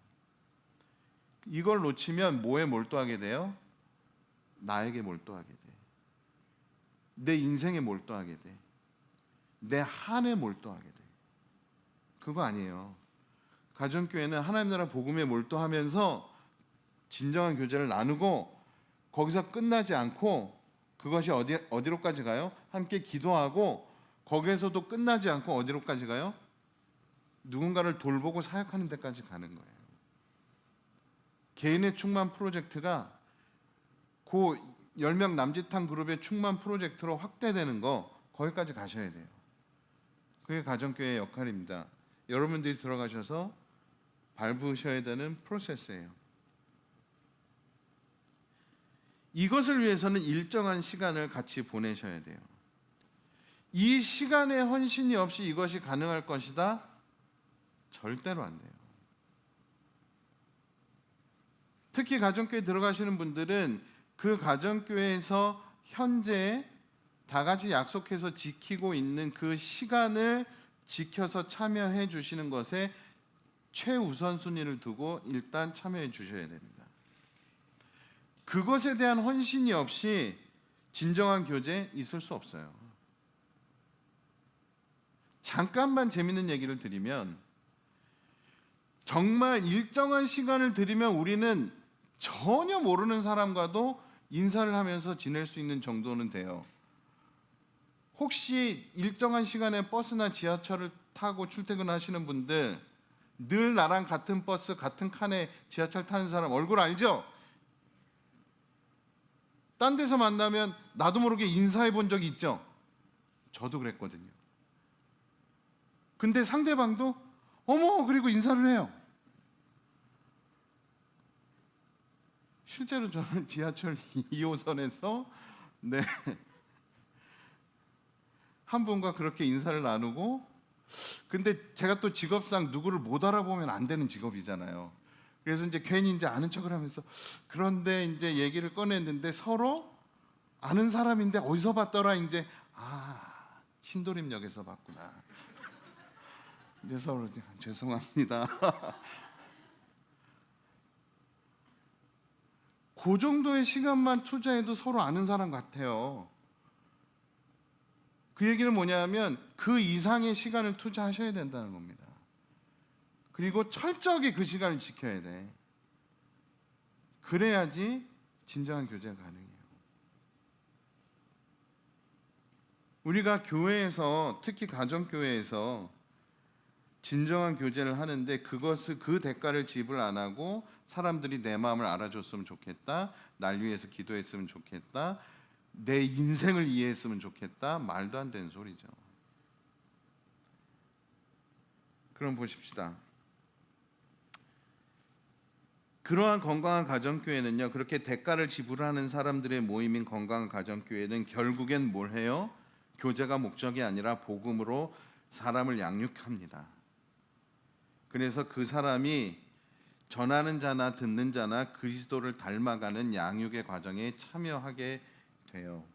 이걸 놓치면 뭐에 몰두하게 돼요? 나에게 몰두하게 돼. 내 인생에 몰두하게 돼. 내 한에 몰두하게 돼. 그거 아니에요. 가정교회는 하나님 나라 복음에 몰두하면서 진정한 교제를 나누고 거기서 끝나지 않고 그것이 어디로까지 가요? 함께 기도하고 거기에서도 끝나지 않고 어디로까지 가요? 누군가를 돌보고 사역하는 데까지 가는 거예요. 개인의 충만 프로젝트가 그 10명 남짓한 그룹의 충만 프로젝트로 확대되는 거 거기까지 가셔야 돼요. 그게 가정교회의 역할입니다. 여러분들이 들어가셔서 밟으셔야 되는 프로세스예요. 이것을 위해서는 일정한 시간을 같이 보내셔야 돼요. 이 시간의 헌신이 없이 이것이 가능할 것이다? 절대로 안 돼요. 특히 가정교회 들어가시는 분들은 그 가정교회에서 현재 다 같이 약속해서 지키고 있는 그 시간을 지켜서 참여해 주시는 것에 최우선순위를 두고 일단 참여해 주셔야 됩니다. 그것에 대한 헌신이 없이 진정한 교제 있을 수 없어요. 잠깐만 재밌는 얘기를 드리면 정말 일정한 시간을 들이면 우리는 전혀 모르는 사람과도 인사를 하면서 지낼 수 있는 정도는 돼요. 혹시 일정한 시간에 버스나 지하철을 타고 출퇴근하시는 분들, 늘 나랑 같은 버스, 같은 칸에 지하철 타는 사람 얼굴 알죠? 딴 데서 만나면 나도 모르게 인사해 본 적이 있죠? 저도 그랬거든요. 근데 상대방도 어머 그리고 인사를 해요. 실제로 저는 지하철 2호선에서 한 분과 그렇게 인사를 나누고, 근데 제가 또 직업상 누구를 못 알아보면 안 되는 직업이잖아요. 그래서 이제 괜히 이제 아는 척을 하면서, 그런데 이제 얘기를 꺼냈는데 서로 아는 사람인데 어디서 봤더라, 이제 신도림역에서 봤구나. 이제 서로 죄송합니다. 그 정도의 시간만 투자해도 서로 아는 사람 같아요. 그 얘기는 뭐냐면 그 이상의 시간을 투자하셔야 된다는 겁니다. 그리고 철저하게 그 시간을 지켜야 돼. 그래야지 진정한 교제가 가능해요. 우리가 교회에서, 특히 가정교회에서 진정한 교제를 하는데 그것을, 그 대가를 지불 안 하고 사람들이 내 마음을 알아줬으면 좋겠다, 날 위해서 기도했으면 좋겠다, 내 인생을 이해했으면 좋겠다, 말도 안 되는 소리죠. 그럼 보십시다. 그러한 건강한 가정교회는요, 그렇게 대가를 지불하는 사람들의 모임인 건강한 가정교회는 결국엔 뭘 해요? 교제가 목적이 아니라 복음으로 사람을 양육합니다. 그래서 그 사람이 전하는 자나 듣는 자나 그리스도를 닮아가는 양육의 과정에 참여하게 돼요.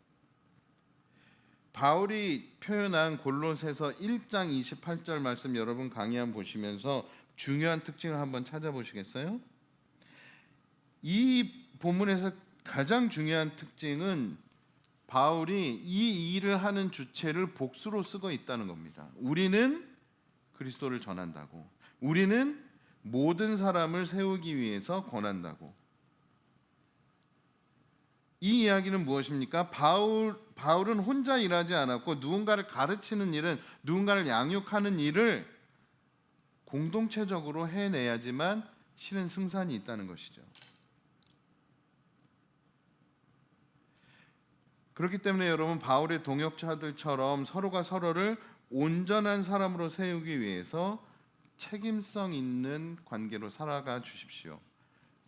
바울이 표현한 골로새서 1장 28절 말씀 여러분 강의 보시면서 중요한 특징을 한번 찾아보시겠어요? 이 본문에서 가장 중요한 특징은 바울이 이 일을 하는 주체를 복수로 쓰고 있다는 겁니다. 우리는 그리스도를 전한다고, 우리는 모든 사람을 세우기 위해서 권한다고. 이 이야기는 무엇입니까? 바울은 혼자 일하지 않았고 누군가를 가르치는 일은, 누군가를 양육하는 일을 공동체적으로 해내야지만 실은 승산이 있다는 것이죠. 그렇기 때문에 여러분, 바울의 동역자들처럼 서로가 서로를 온전한 사람으로 세우기 위해서 책임성 있는 관계로 살아가 주십시오.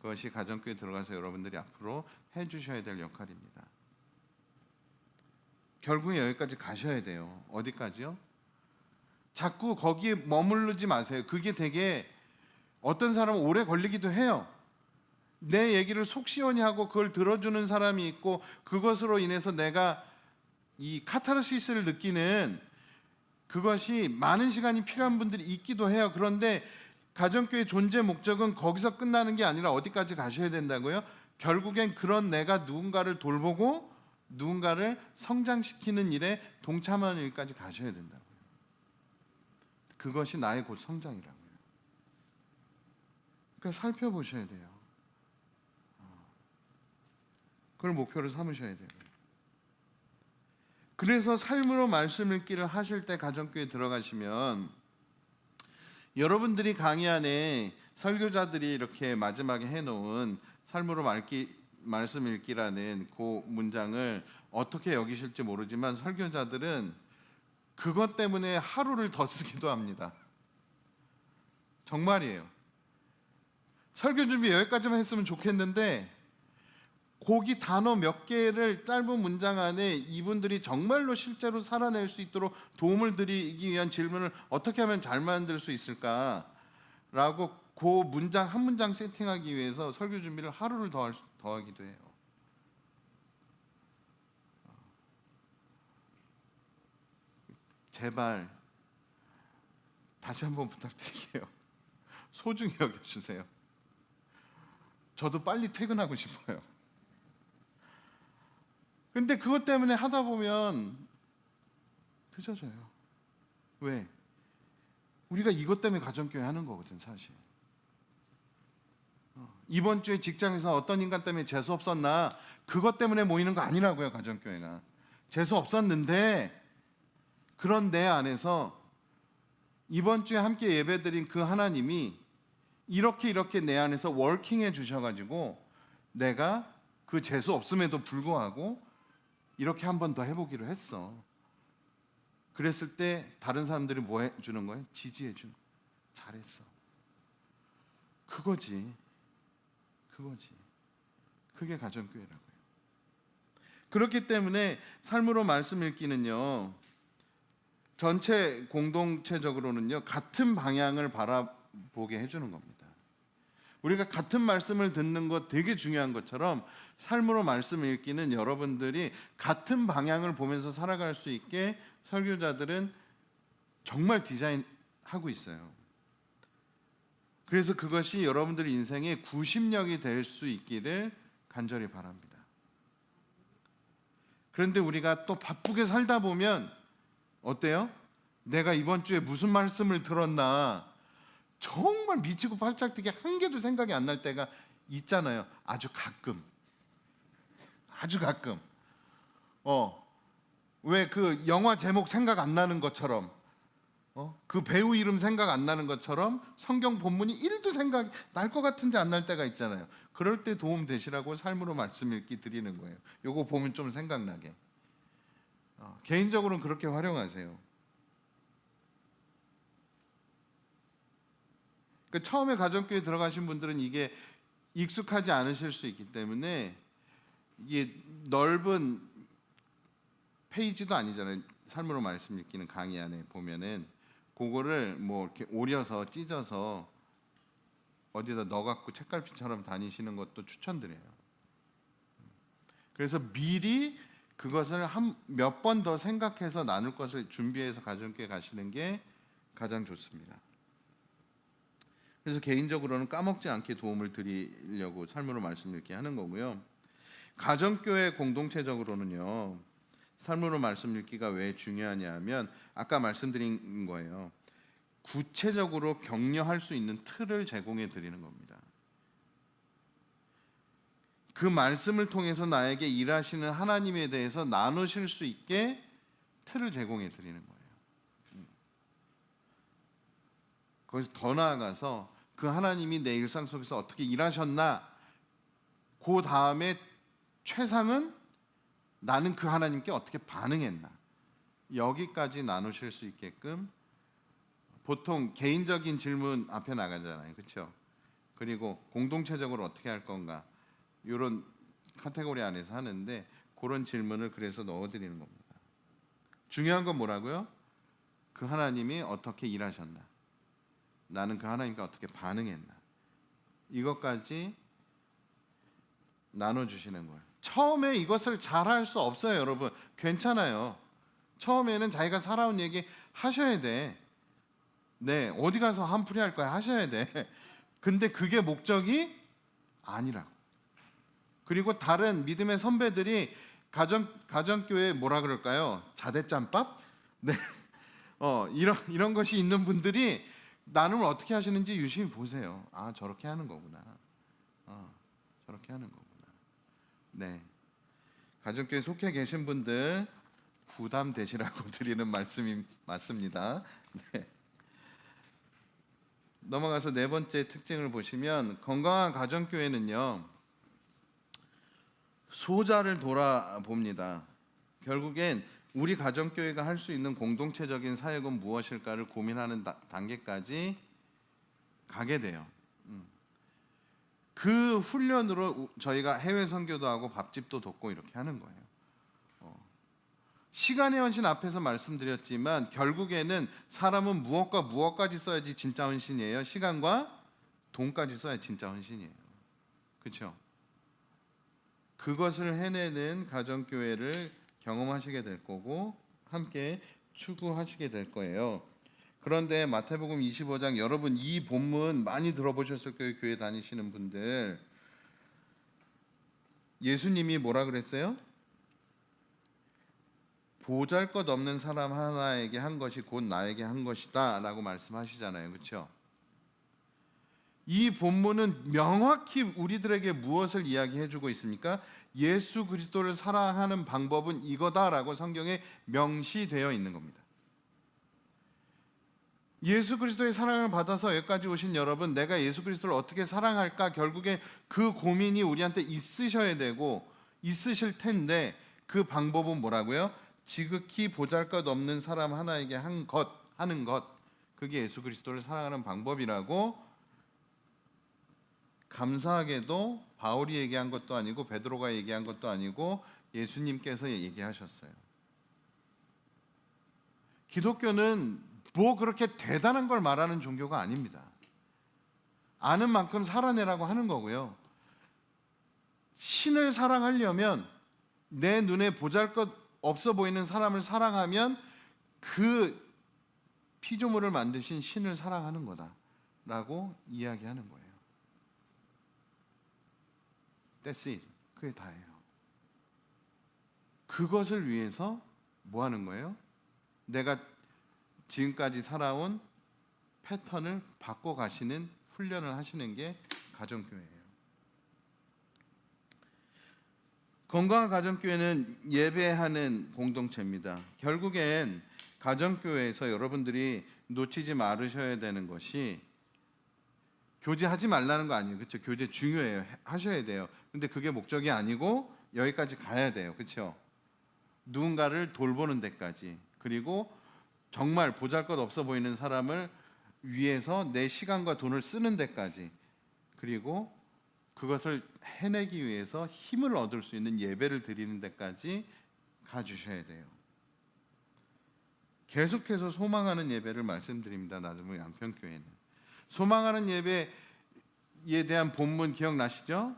그것이 가정교회 들어가서 여러분들이 앞으로 해주셔야 될 역할입니다. 결국에 여기까지 가셔야 돼요. 어디까지요? 자꾸 거기에 머무르지 마세요. 그게 되게 어떤 사람은 오래 걸리기도 해요. 내 얘기를 속 시원히 하고 그걸 들어주는 사람이 있고, 그것으로 인해서 내가 이 카타르시스를 느끼는 그것이 많은 시간이 필요한 분들이 있기도 해요. 그런데 가정교회 존재 목적은 거기서 끝나는 게 아니라 어디까지 가셔야 된다고요? 결국엔 그런 내가 누군가를 돌보고 누군가를 성장시키는 일에 동참하는 일까지 가셔야 된다고요. 그것이 나의 곧 성장이라고요. 그러니까 살펴보셔야 돼요. 그걸 목표로 삼으셔야 돼요. 그래서 삶으로 말씀 읽기를 하실 때 가정교회 들어가시면 여러분들이 강의 안에 설교자들이 이렇게 마지막에 해놓은 삶으로 말씀 읽기라는 그 문장을 어떻게 여기실지 모르지만 설교자들은 그것 때문에 하루를 더 쓰기도 합니다. 정말이에요. 설교 준비 여기까지만 했으면 좋겠는데 거기 단어 몇 개를 짧은 문장 안에 이분들이 정말로 실제로 살아낼 수 있도록 도움을 드리기 위한 질문을 어떻게 하면 잘 만들 수 있을까라고 그 문장 한 문장 세팅하기 위해서 설교 준비를 하루를 더 하기도 해요. 제발 다시 한번 부탁드릴게요. 소중히 여겨주세요. 저도 빨리 퇴근하고 싶어요. 근데 그것 때문에 하다 보면 늦어져요. 왜? 우리가 이것 때문에 가정교회 하는 거거든, 사실. 이번 주에 직장에서 어떤 인간 때문에 재수 없었나, 그것 때문에 모이는 거 아니라고요. 가정교회가 재수 없었는데 그런 내 안에서 이번 주에 함께 예배드린 그 하나님이 이렇게 내 안에서 워킹해 주셔가지고 내가 그 재수 없음에도 불구하고 이렇게 한 번 더 해보기로 했어. 그랬을 때 다른 사람들이 뭐 해주는 거예요? 지지해 주는 거예요. 잘했어. 그거지. 그게 가정교회라고요. 그렇기 때문에 삶으로 말씀 읽기는요, 전체 공동체적으로는요, 같은 방향을 바라보게 해주는 겁니다. 우리가 같은 말씀을 듣는 것 되게 중요한 것처럼 삶으로 말씀 읽기는 여러분들이 같은 방향을 보면서 살아갈 수 있게 설교자들은 정말 디자인하고 있어요. 그래서 그것이 여러분들 인생의 구심력이 될 수 있기를 간절히 바랍니다. 그런데 우리가 또 바쁘게 살다 보면 어때요? 내가 이번 주에 무슨 말씀을 들었나 정말 미치고 팔짝 뛰게 한 개도 생각이 안 날 때가 있잖아요. 아주 가끔. 왜 그 영화 제목 생각 안 나는 것처럼, 그 배우 이름 생각 안 나는 것처럼 성경 본문이 1도 생각이 날 것 같은데 안 날 때가 있잖아요. 그럴 때 도움 되시라고 삶으로 말씀 읽기 드리는 거예요. 요거 보면 좀 생각나게. 개인적으로는 그렇게 활용하세요. 처음에 가정교회 들어가신 분들은 이게 익숙하지 않으실 수 있기 때문에 이게 넓은 페이지도 아니잖아요. 삶으로 말씀 읽기는 강의 안에 보면은 그거를 뭐 이렇게 오려서 찢어서 어디다 넣어갖고 책갈피처럼 다니시는 것도 추천드려요. 그래서 미리 그것을 몇 번 더 생각해서 나눌 것을 준비해서 가정교회 가시는 게 가장 좋습니다. 그래서 개인적으로는 까먹지 않게 도움을 드리려고 삶으로 말씀 읽기 하는 거고요. 가정교회 공동체적으로는요, 삶으로 말씀 읽기가 왜 중요하냐 하면 아까 말씀드린 거예요. 구체적으로 격려할 수 있는 틀을 제공해 드리는 겁니다. 그 말씀을 통해서 나에게 일하시는 하나님에 대해서 나누실 수 있게 틀을 제공해 드리는 거예요. 거기서 더 나아가서 그 하나님이 내 일상 속에서 어떻게 일하셨나, 그 다음에 최상은 나는 그 하나님께 어떻게 반응했나, 여기까지 나누실 수 있게끔. 보통 개인적인 질문 앞에 나가잖아요, 그렇죠? 그리고 공동체적으로 어떻게 할 건가, 이런 카테고리 안에서 하는데, 그런 질문을 그래서 넣어드리는 겁니다. 중요한 건 뭐라고요? 그 하나님이 어떻게 일하셨나, 나는 그 하나님께 어떻게 반응했나, 이것까지 나눠주시는 거예요. 처음에 이것을 잘할 수 없어요, 여러분. 괜찮아요. 처음에는 자기가 살아온 얘기 하셔야 돼. 네, 어디 가서 한풀이 할 거야 하셔야 돼. 근데 그게 목적이 아니라고. 그리고 다른 믿음의 선배들이 가정교회 뭐라 그럴까요? 자대짬밥? 네, 이런 것이 있는 분들이 나눔을 어떻게 하시는지 유심히 보세요. 아, 저렇게 하는 거구나. 저렇게 하는 거구나. 네, 가정교회 속해 계신 분들 부담 되시라고 드리는 말씀이 맞습니다. 네. 넘어가서 네 번째 특징을 보시면, 건강한 가정교회는요, 소자를 돌아봅니다. 결국엔 우리 가정교회가 할 수 있는 공동체적인 사역은 무엇일까를 고민하는 단계까지 가게 돼요. 그 훈련으로 저희가 해외 선교도 하고 밥집도 돕고 이렇게 하는 거예요. 시간의 헌신 앞에서 말씀드렸지만, 결국에는 사람은 무엇과 무엇까지 써야지 진짜 헌신이에요? 시간과 돈까지 써야 진짜 헌신이에요. 그렇죠? 그것을 해내는 가정교회를 경험하시게 될 거고 함께 추구하시게 될 거예요. 그런데 마태복음 25장, 여러분 이 본문 많이 들어보셨을 거예요. 교회 다니시는 분들. 예수님이 뭐라 그랬어요? 보잘것없는 사람 하나에게 한 것이 곧 나에게 한 것이다 라고 말씀하시잖아요, 그렇죠? 이 본문은 명확히 우리들에게 무엇을 이야기해주고 있습니까? 예수 그리스도를 사랑하는 방법은 이거다라고 성경에 명시되어 있는 겁니다. 예수 그리스도의 사랑을 받아서 여기까지 오신 여러분, 내가 예수 그리스도를 어떻게 사랑할까, 결국에 그 고민이 우리한테 있으셔야 되고 있으실 텐데, 그 방법은 뭐라고요? 지극히 보잘것없는 사람 하나에게 하는 것, 그게 예수 그리스도를 사랑하는 방법이라고. 감사하게도 바울이 얘기한 것도 아니고 베드로가 얘기한 것도 아니고 예수님께서 얘기하셨어요. 기독교는 뭐 그렇게 대단한 걸 말하는 종교가 아닙니다. 아는 만큼 살아내라고 하는 거고요. 신을 사랑하려면 내 눈에 보잘것 없어 보이는 사람을 사랑하면 그 피조물을 만드신 신을 사랑하는 거다라고 이야기하는 거예요. That's it. 그게 다예요. 그것을 위해서 뭐 하는 거예요? 내가 지금까지 살아온 패턴을 바꿔가시는 훈련을 하시는 게 가정교회예요. 건강한 가정교회는 예배하는 공동체입니다. 결국엔 가정교회에서 여러분들이 놓치지 말으셔야 되는 것이, 교제하지 말라는 거 아니에요, 그렇죠? 교제 중요해요, 하셔야 돼요. 근데 그게 목적이 아니고 여기까지 가야 돼요, 그렇죠? 누군가를 돌보는 데까지, 그리고 정말 보잘것없어 보이는 사람을 위해서 내 시간과 돈을 쓰는 데까지, 그리고 그것을 해내기 위해서 힘을 얻을 수 있는 예배를 드리는 데까지 가주셔야 돼요. 계속해서 소망하는 예배를 말씀드립니다. 나중에 양평교회는 소망하는 예배에 대한 본문 기억나시죠?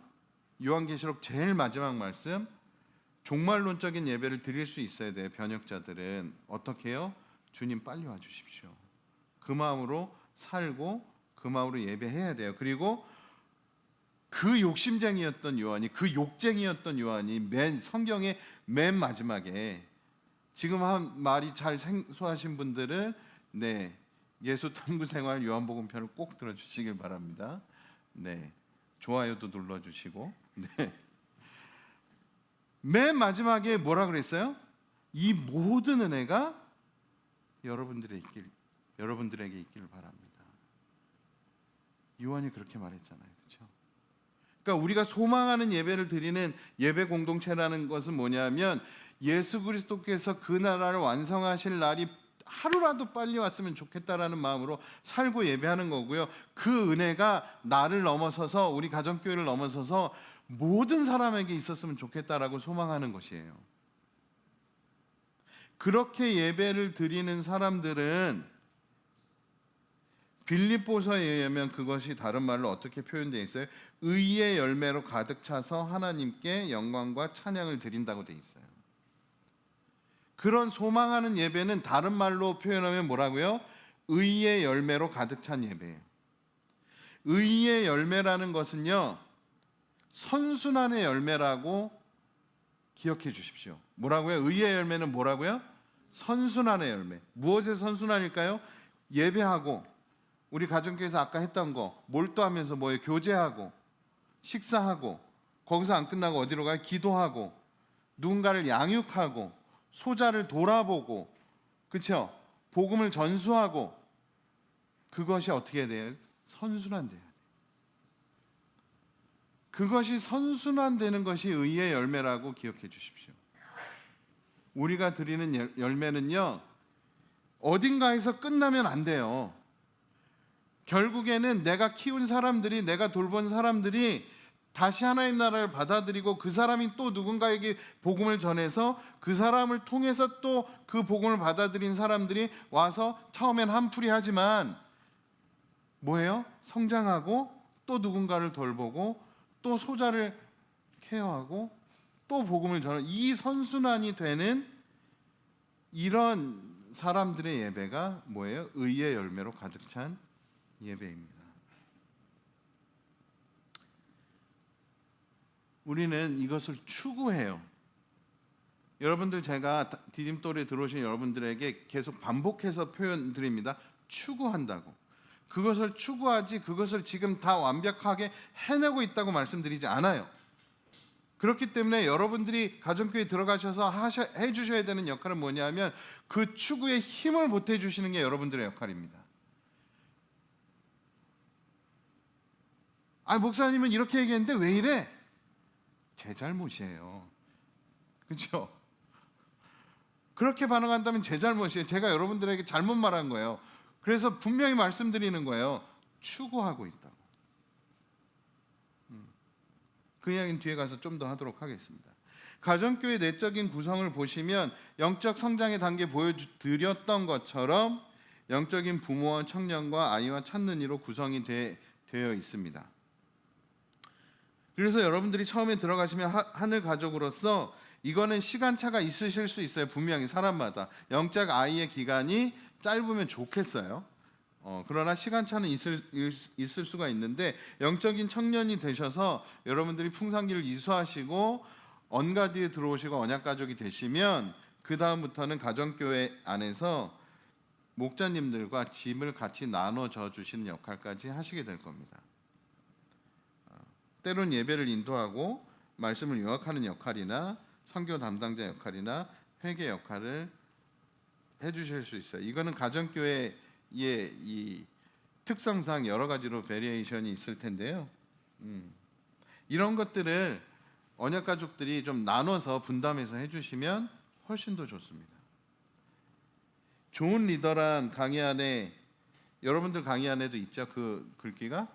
요한계시록 제일 마지막 말씀, 종말론적인 예배를 드릴 수 있어야 돼요. 변역자들은 어떻게 해요? 주님 빨리 와주십시오. 그 마음으로 살고 그 마음으로 예배해야 돼요. 그리고 그 욕심쟁이였던 요한이, 그 욕쟁이였던 요한이 성경의 맨 마지막에, 지금 한 말이 잘 생소하신 분들은 네, 예수 탐구 생활 요한복음 편을 꼭 들어주시길 바랍니다. 네, 좋아요도 눌러주시고. 네. 맨 마지막에 뭐라 그랬어요? 이 모든 은혜가 여러분들에게 있기를 바랍니다. 요한이 그렇게 말했잖아요, 그렇죠? 그러니까 우리가 소망하는 예배를 드리는 예배 공동체라는 것은 뭐냐면 예수 그리스도께서 그 나라를 완성하실 날이 하루라도 빨리 왔으면 좋겠다라는 마음으로 살고 예배하는 거고요. 그 은혜가 나를 넘어서서 우리 가정교회를 넘어서서 모든 사람에게 있었으면 좋겠다라고 소망하는 것이에요. 그렇게 예배를 드리는 사람들은 빌립보서에 의하면 그것이 다른 말로 어떻게 표현되어 있어요? 의의 열매로 가득 차서 하나님께 영광과 찬양을 드린다고 되어 있어요. 그런 소망하는 예배는 다른 말로 표현하면 뭐라고요? 의의 열매로 가득 찬 예배예요. 의의 열매라는 것은요, 선순환의 열매라고 기억해 주십시오. 뭐라고요? 의의 열매는 뭐라고요? 선순환의 열매. 무엇의 선순환일까요? 예배하고 우리 가정교회에서 아까 했던 거 몰두하면서 뭐예요? 교제하고 식사하고 거기서 안 끝나고 어디로 가요? 기도하고 누군가를 양육하고 소자를 돌아보고 그렇죠? 복음을 전수하고 그것이 어떻게 돼요? 선순환돼요. 그것이 선순환되는 것이 의의 열매라고 기억해 주십시오. 우리가 드리는 열매는요, 어딘가에서 끝나면 안 돼요. 결국에는 내가 키운 사람들이, 내가 돌본 사람들이 다시 하나님 나라를 받아들이고 그 사람이 또 누군가에게 복음을 전해서 그 사람을 통해서 또 그 복음을 받아들인 사람들이 와서 처음엔 한풀이 하지만 뭐예요? 성장하고 또 누군가를 돌보고 또 소자를 케어하고 또 복음을 전하는 이 선순환이 되는 이런 사람들의 예배가 뭐예요? 의의 열매로 가득 찬 예배입니다. 우리는 이것을 추구해요. 여러분들, 제가 디딤돌에 들어오신 여러분들에게 계속 반복해서 표현 드립니다. 추구한다고. 그것을 추구하지 그것을 지금 다 완벽하게 해내고 있다고 말씀드리지 않아요. 그렇기 때문에 여러분들이 가정교회에 들어가셔서 해주셔야 되는 역할은 뭐냐면 그 추구에 힘을 보태주시는 게 여러분들의 역할입니다. 목사님은 이렇게 얘기했는데 왜 이래? 제 잘못이에요. 그렇죠? 그렇게 반응한다면 제 잘못이에요. 제가 여러분들에게 잘못 말한 거예요. 그래서 분명히 말씀드리는 거예요. 추구하고 있다고. 그 이야기는 뒤에 가서 좀 더 하도록 하겠습니다. 가정교회 내적인 구성을 보시면 영적 성장의 단계 보여드렸던 것처럼 영적인 부모와 청년과 아이와 찾는 이로 구성이 되어 있습니다. 그래서 여러분들이 처음에 들어가시면 하늘 가족으로서 이거는 시간차가 있으실 수 있어요. 분명히 사람마다 영적 아이의 기간이 짧으면 좋겠어요. 그러나 시간차는 있을 수가 있는데 영적인 청년이 되셔서 여러분들이 풍산기를 이수하시고 언가디에 들어오시고 언약가족이 되시면 그 다음부터는 가정교회 안에서 목자님들과 짐을 같이 나눠져 주시는 역할까지 하시게 될 겁니다. 때론 예배를 인도하고 말씀을 요약하는 역할이나 선교 담당자 역할이나 회계 역할을 해주실 수 있어요. 이거는 가정교회의 이 특성상 여러 가지로 베리에이션이 있을 텐데요. 이런 것들을 언약가족들이 좀 나눠서 분담해서 해주시면 훨씬 더 좋습니다. 좋은 리더란 강의 안에 여러분들 강의 안에도 있죠. 그 글귀가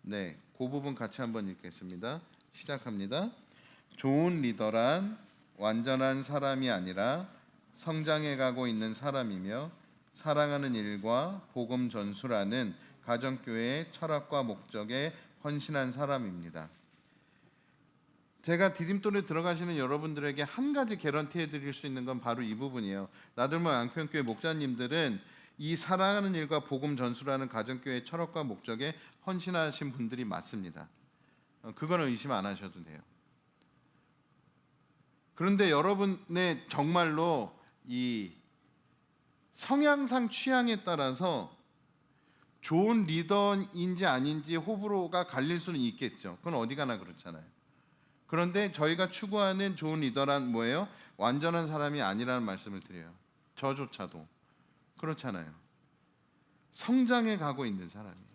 네, 그 부분 같이 한번 읽겠습니다. 시작합니다. 좋은 리더란 완전한 사람이 아니라 성장해 가고 있는 사람이며 사랑하는 일과 복음 전수라는 가정교회의 철학과 목적에 헌신한 사람입니다. 제가 디딤돌에 들어가시는 여러분들에게 한 가지 개런티 해드릴 수 있는 건 바로 이 부분이에요. 나들모 양평교회 목자님들은 이 사랑하는 일과 복음 전수라는 가정교회의 철학과 목적에 헌신하신 분들이 맞습니다. 그거는 의심 안 하셔도 돼요. 그런데 여러분의 정말로 이 성향상 취향에 따라서 좋은 리더인지 아닌지 호불호가 갈릴 수는 있겠죠. 그건 어디 가나 그렇잖아요. 그런데 저희가 추구하는 좋은 리더란 뭐예요? 완전한 사람이 아니라는 말씀을 드려요. 저조차도 그렇잖아요. 성장해 가고 있는 사람이에요.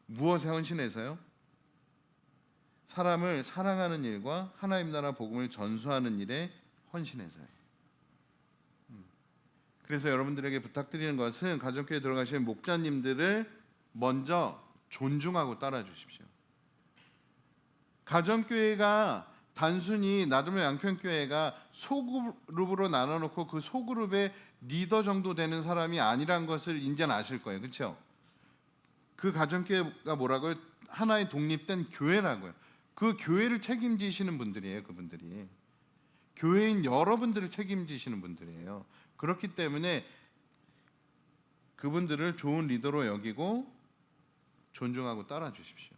무엇에 헌신해서요? 사람을 사랑하는 일과 하나님 나라 복음을 전수하는 일에 헌신해서요. 그래서 여러분들에게 부탁드리는 것은 가정교회 들어가시는 목자님들을 먼저 존중하고 따라 주십시오. 가정교회가 단순히 나들모 양편교회가 소그룹으로 나눠놓고 그 소그룹의 리더 정도 되는 사람이 아니란 것을 이제는 아실 거예요. 그렇죠? 그 가정교회가 뭐라고요? 하나의 독립된 교회라고요. 그 교회를 책임지시는 분들이에요. 그분들이 교회인 여러분들을 책임지시는 분들이에요. 그렇기 때문에 그분들을 좋은 리더로 여기고 존중하고 따라 주십시오.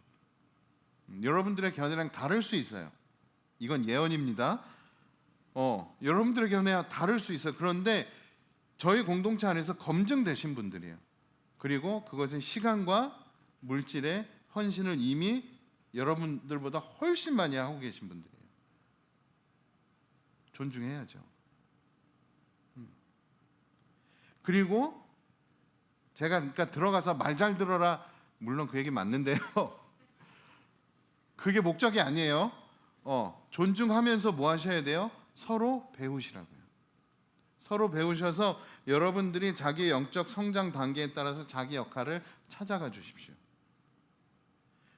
여러분들의 견해랑 다를 수 있어요. 이건 예언입니다. 여러분들의 견해와 다를 수 있어요. 그런데 저희 공동체 안에서 검증되신 분들이에요. 그리고 그것은 시간과 물질의 헌신을 이미 여러분들보다 훨씬 많이 하고 계신 분들이에요. 존중해야죠. 그리고 제가 그러니까 들어가서 말 잘 들어라, 물론 그 얘기 맞는데요. 그게 목적이 아니에요. 존중하면서 뭐 하셔야 돼요? 서로 배우시라고요. 서로 배우셔서 여러분들이 자기의 영적 성장 단계에 따라서 자기 역할을 찾아가 주십시오.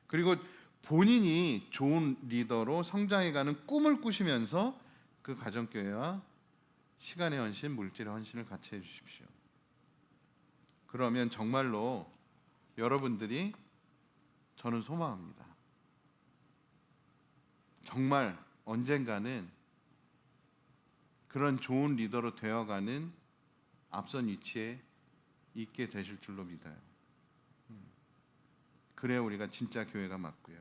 그리고 본인이 좋은 리더로 성장해가는 꿈을 꾸시면서 그 가정교회와 시간의 헌신, 물질의 헌신을 같이 해주십시오. 그러면 정말로 여러분들이, 저는 소망합니다, 정말 언젠가는 그런 좋은 리더로 되어가는 앞선 위치에 있게 되실 줄로 믿어요. 그래야 우리가 진짜 교회가 맞고요.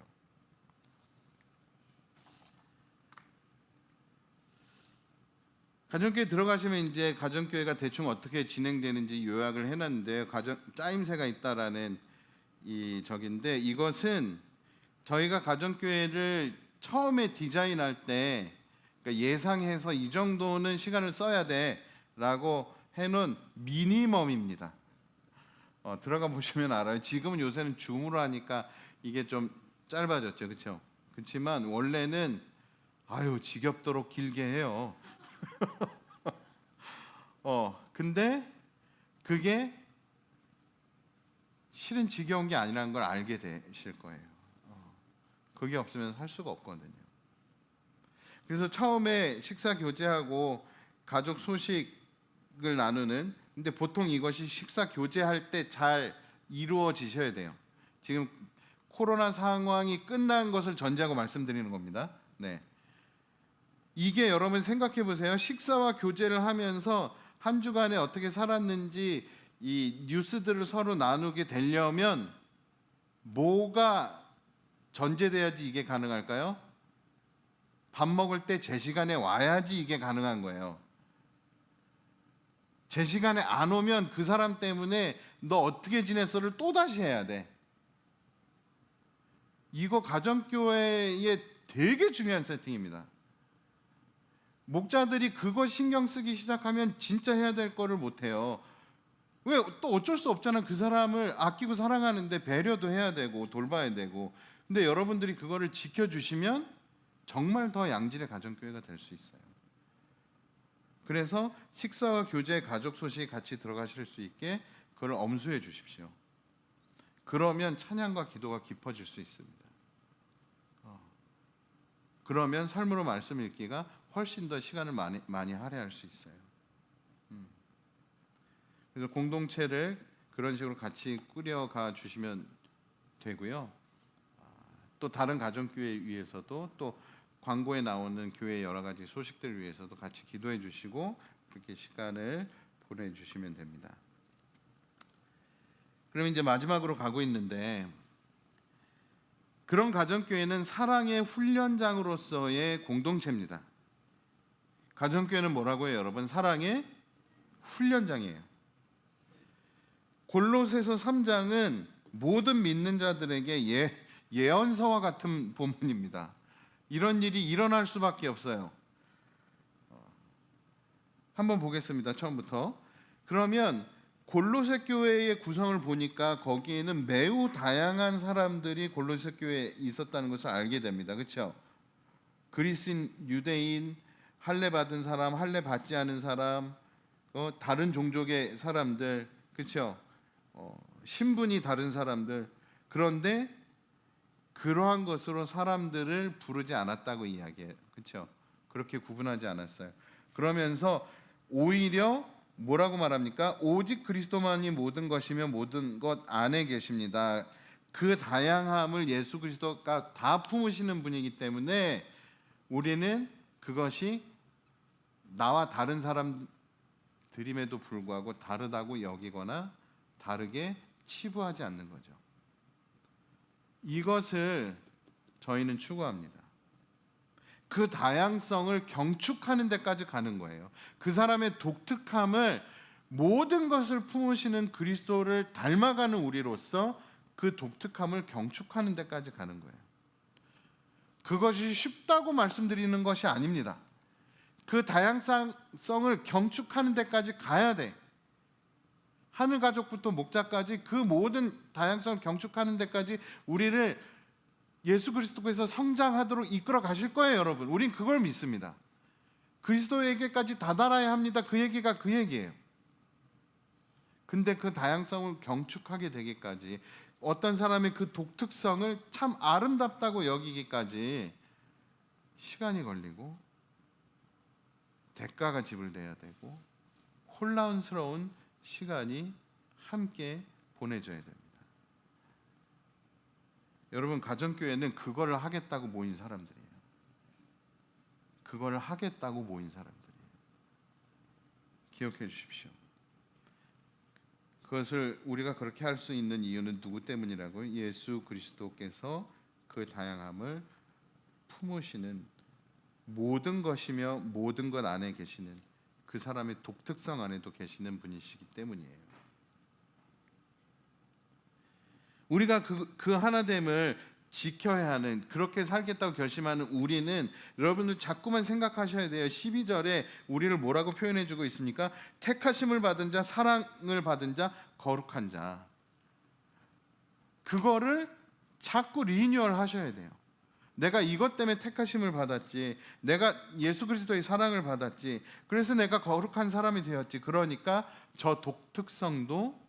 가정교회 들어가시면 이제 가정교회가 대충 어떻게 진행되는지 요약을 해놨는데요. 짜임새가 있다라는 이 적인데, 이것은 저희가 가정교회를 처음에 디자인할 때 그러니까 예상해서 이 정도는 시간을 써야 돼라고 해놓은 미니멈입니다. 들어가 보시면 알아요. 지금은 요새는 줌으로 하니까 이게 좀 짧아졌죠, 그렇죠? 그렇지만 원래는 지겹도록 길게 해요. 근데 그게 실은 지겨운 게 아니라는 걸 알게 되실 거예요. 그게 없으면 살 수가 없거든요. 그래서 처음에 식사 교제하고 가족 소식을 나누는, 근데 보통 이것이 식사 교제할 때 잘 이루어지셔야 돼요. 지금 코로나 상황이 끝난 것을 전제하고 말씀드리는 겁니다. 네. 이게 여러분 생각해 보세요. 식사와 교제를 하면서 한 주간에 어떻게 살았는지 이 뉴스들을 서로 나누게 되려면 뭐가 전제돼야지 이게 가능할까요? 밥 먹을 때 제 시간에 와야지 이게 가능한 거예요. 제 시간에 안 오면 그 사람 때문에 너 어떻게 지냈어를 또다시 해야 돼. 이거 가정교회의 되게 중요한 세팅입니다. 목자들이 그거 신경 쓰기 시작하면 진짜 해야 될 거를 못 해요. 왜? 또 어쩔 수 없잖아. 그 사람을 아끼고 사랑하는데 배려도 해야 되고 돌봐야 되고. 근데 여러분들이 그거를 지켜주시면 정말 더 양질의 가정교회가 될 수 있어요. 그래서 식사와 교제, 가족 소식이 같이 들어가실 수 있게 그걸 엄수해 주십시오. 그러면 찬양과 기도가 깊어질 수 있습니다. 그러면 삶으로 말씀 읽기가 훨씬 더 시간을 많이 할애할 수 있어요. 그래서 공동체를 그런 식으로 같이 꾸려가 주시면 되고요. 또 다른 가정교회 위해서도, 또 광고에 나오는 교회 여러 가지 소식들 위해서도 같이 기도해 주시고 그렇게 시간을 보내주시면 됩니다. 그럼 이제 마지막으로 가고 있는데, 그런 가정교회는 사랑의 훈련장으로서의 공동체입니다. 가정교회는 뭐라고 해요, 여러분? 사랑의 훈련장이에요. 골로새서 3장은 모든 믿는 자들에게 예언서와 같은 본문입니다. 이런 일이 일어날 수밖에 없어요. 한번 보겠습니다. 처음부터. 그러면 골로새 교회의 구성을 보니까 거기에는 매우 다양한 사람들이 골로새 교회에 있었다는 것을 알게 됩니다. 그렇죠? 그리스인, 유대인, 할례 받은 사람, 할례 받지 않은 사람, 다른 종족의 사람들, 그렇죠? 신분이 다른 사람들. 그런데 그러한 것으로 사람들을 부르지 않았다고 이야기해요. 그렇죠? 그렇게 구분하지 않았어요. 그러면서 오히려 뭐라고 말합니까? 오직 그리스도만이 모든 것이며 모든 것 안에 계십니다. 그 다양함을 예수 그리스도가 다 품으시는 분이기 때문에 우리는 그것이 나와 다른 사람들임에도 불구하고 다르다고 여기거나 다르게 치부하지 않는 거죠. 이것을 저희는 추구합니다. 그 다양성을 경축하는 데까지 가는 거예요. 그 사람의 독특함을, 모든 것을 품으시는 그리스도를 닮아가는 우리로서 그 독특함을 경축하는 데까지 가는 거예요. 그것이 쉽다고 말씀드리는 것이 아닙니다. 그 다양성을 경축하는 데까지 가야 돼. 하늘 가족부터 목자까지 그 모든 다양성을 경축하는 데까지 우리를 예수 그리스도께서 성장하도록 이끌어 가실 거예요, 여러분. 우린 그걸 믿습니다. 그리스도에게까지 다다라야 합니다. 그 얘기가 그 얘기예요. 근데 그 다양성을 경축하게 되기까지, 어떤 사람의 그 독특성을 참 아름답다고 여기기까지 시간이 걸리고 대가가 지불돼야 되고 혼란스러운 시간이 함께 보내져야 됩니다. 여러분, 가정교회는 그거를 하겠다고 모인 사람들이에요. 그거를 하겠다고 모인 사람들이에요. 기억해 주십시오. 그것을 우리가 그렇게 할 수 있는 이유는 누구 때문이라고요? 예수 그리스도께서 그 다양함을 품으시는, 모든 것이며 모든 것 안에 계시는 그 사람의 독특성 안에도 계시는 분이시기 때문이에요. 우리가 그 하나됨을 지켜야 하는, 그렇게 살겠다고 결심하는 우리는, 여러분들 자꾸만 생각하셔야 돼요. 12절에 우리를 뭐라고 표현해 주고 있습니까? 택하심을 받은 자, 사랑을 받은 자, 거룩한 자. 그거를 자꾸 리뉴얼 하셔야 돼요. 내가 이것 때문에 택하심을 받았지, 내가 예수 그리스도의 사랑을 받았지, 그래서 내가 거룩한 사람이 되었지. 그러니까 저 독특성도,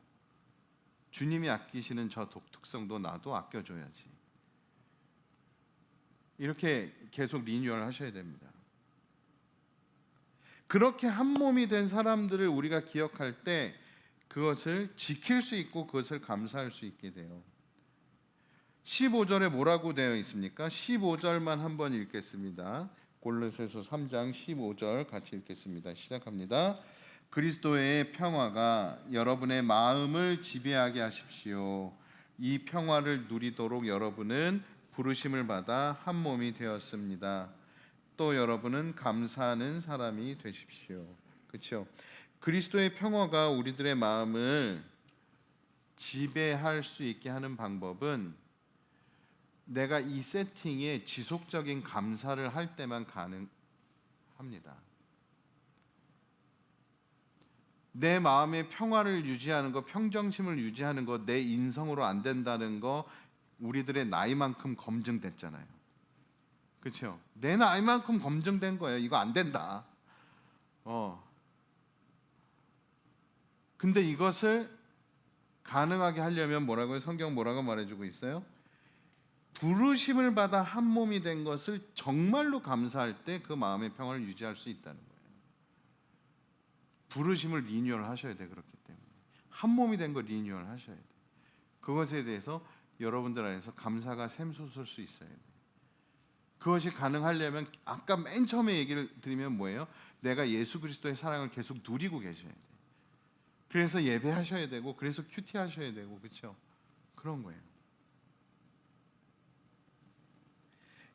주님이 아끼시는 저 독특성도 나도 아껴줘야지. 이렇게 계속 리뉴얼 하셔야 됩니다. 그렇게 한 몸이 된 사람들을 우리가 기억할 때 그것을 지킬 수 있고 그것을 감사할 수 있게 돼요. 15절에 뭐라고 되어 있습니까? 15절만 한번 읽겠습니다. 골로새서 3장 15절 같이 읽겠습니다. 시작합니다. 그리스도의 평화가 여러분의 마음을 지배하게 하십시오. 이 평화를 누리도록 여러분은 부르심을 받아 한 몸이 되었습니다. 또 여러분은 감사하는 사람이 되십시오. 그렇죠? 그리스도의 평화가 우리들의 마음을 지배할 수 있게 하는 방법은 내가 이 세팅에 지속적인 감사를 할 때만 가능합니다. 내 마음의 평화를 유지하는 거, 평정심을 유지하는 거, 내 인성으로 안 된다는 거 우리들의 나이만큼 검증됐잖아요. 그렇죠? 내 나이만큼 검증된 거예요. 이거 안 된다. 근데 이것을 가능하게 하려면 뭐라고요? 성경 뭐라고 말해주고 있어요? 부르심을 받아 한 몸이 된 것을 정말로 감사할 때 그 마음의 평화를 유지할 수 있다는 거예요. 부르심을 리뉴얼 하셔야 돼. 그렇기 때문에 한 몸이 된 거 리뉴얼 하셔야 돼. 그것에 대해서 여러분들 안에서 감사가 샘솟을 수 있어야 돼. 그것이 가능하려면 아까 맨 처음에 얘기를 드리면 뭐예요? 내가 예수 그리스도의 사랑을 계속 누리고 계셔야 돼. 그래서 예배하셔야 되고, 그래서 큐티 하셔야 되고, 그렇죠? 그런 거예요.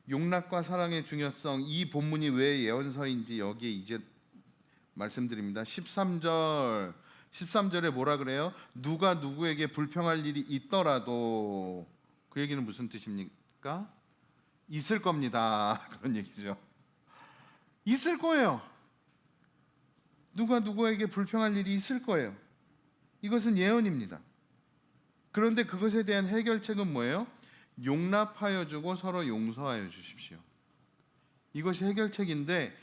용납과 사랑의 중요성, 이 본문이 왜 예언서인지 여기에 이제 말씀드립니다. 13절에 뭐라 그래요? 누가 누구에게 불평할 일이 있더라도, 그 얘기는 무슨 뜻입니까? 있을 겁니다. 그런 얘기죠. 있을 거예요. 누가 누구에게 불평할 일이 있을 거예요. 이것은 예언입니다. 그런데 그것에 대한 해결책은 뭐예요? 용납하여 주고 서로 용서하여 주십시오. 이것이 해결책인데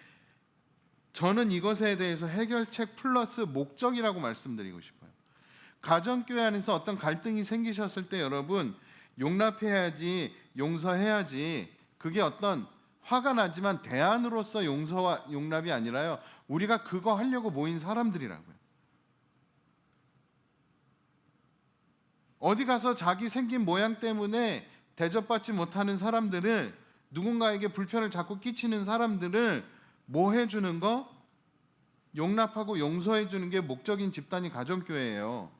저는 이것에 대해서 해결책 플러스 목적이라고 말씀드리고 싶어요. 가정교회 안에서 어떤 갈등이 생기셨을 때 여러분 용납해야지, 용서해야지, 그게 어떤 화가 나지만 대안으로서 용서와 용납이 아니라요, 우리가 그거 하려고 모인 사람들이라고요. 어디 가서 자기 생긴 모양 때문에 대접받지 못하는 사람들을, 누군가에게 불편을 자꾸 끼치는 사람들을 뭐 해주는 거? 용납하고 용서해 주는 게 목적인 집단이 가정교회예요.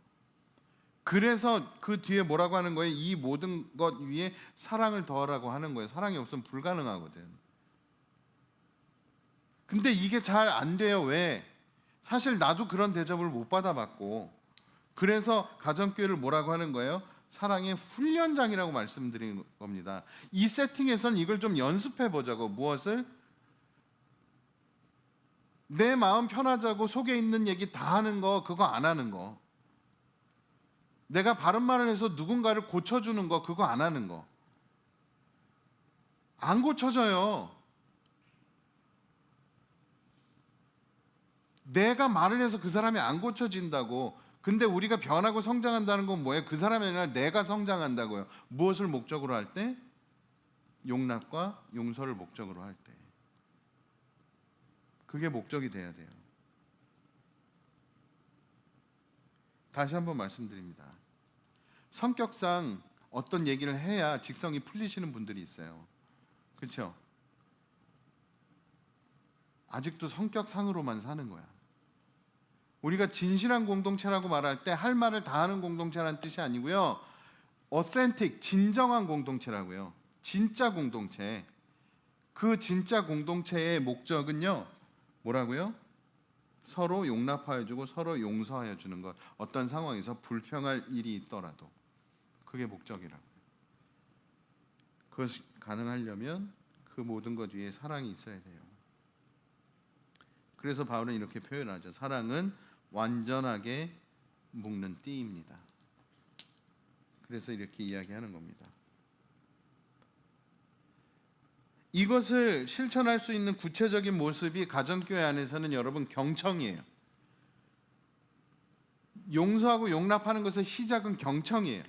그래서 그 뒤에 뭐라고 하는 거예요? 이 모든 것 위에 사랑을 더하라고 하는 거예요. 사랑이 없으면 불가능하거든. 근데 이게 잘 안 돼요. 왜? 사실 나도 그런 대접을 못 받아봤고, 그래서 가정교회를 뭐라고 하는 거예요? 사랑의 훈련장이라고 말씀드리는 겁니다. 이 세팅에서는 이걸 좀 연습해 보자고. 무엇을? 내 마음 편하자고 속에 있는 얘기 다 하는 거, 그거 안 하는 거. 내가 바른 말을 해서 누군가를 고쳐주는 거, 그거 안 하는 거. 안 고쳐져요. 내가 말을 해서 그 사람이 안 고쳐진다고. 근데 우리가 변하고 성장한다는 건 뭐예요? 그 사람이 아니라 내가 성장한다고요. 무엇을 목적으로 할 때? 용납과 용서를 목적으로 할 때. 그게 목적이 돼야 돼요. 다시 한번 말씀드립니다. 성격상 어떤 얘기를 해야 직성이 풀리시는 분들이 있어요. 그렇죠? 아직도 성격상으로만 사는 거야. 우리가 진실한 공동체라고 말할 때 할 말을 다 하는 공동체라는 뜻이 아니고요, authentic, 진정한 공동체라고요. 진짜 공동체. 그 진짜 공동체의 목적은요, 뭐라고요? 서로 용납하여 주고 서로 용서하여 주는 것. 어떤 상황에서 불평할 일이 있더라도 그게 목적이라고요. 그것이 가능하려면 그 모든 것 위에 사랑이 있어야 돼요. 그래서 바울은 이렇게 표현하죠. 사랑은 완전하게 묶는 띠입니다. 그래서 이렇게 이야기하는 겁니다. 이것을 실천할 수 있는 구체적인 모습이 가정교회 안에서는 여러분 경청이에요. 용서하고 용납하는 것의 시작은 경청이에요.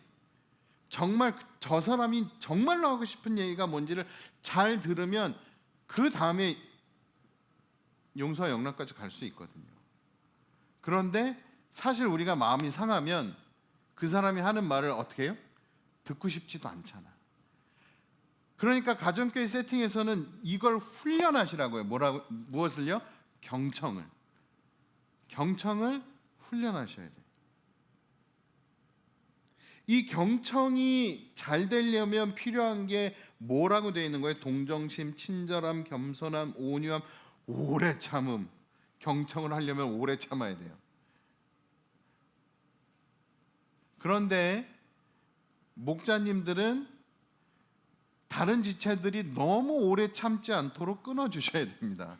정말 저 사람이 정말로 하고 싶은 얘기가 뭔지를 잘 들으면 그 다음에 용서와 용납까지 갈 수 있거든요. 그런데 사실 우리가 마음이 상하면 그 사람이 하는 말을 어떻게 해요? 듣고 싶지도 않잖아. 그러니까 가정교회 세팅에서는 이걸 훈련하시라고요. 무엇을요? 경청을. 경청을 훈련하셔야 돼요. 이 경청이 잘 되려면 필요한 게 뭐라고 되어 있는 거예요? 동정심, 친절함, 겸손함, 온유함, 오래 참음. 경청을 하려면 오래 참아야 돼요. 그런데 목자님들은 다른 지체들이 너무 오래 참지 않도록 끊어주셔야 됩니다.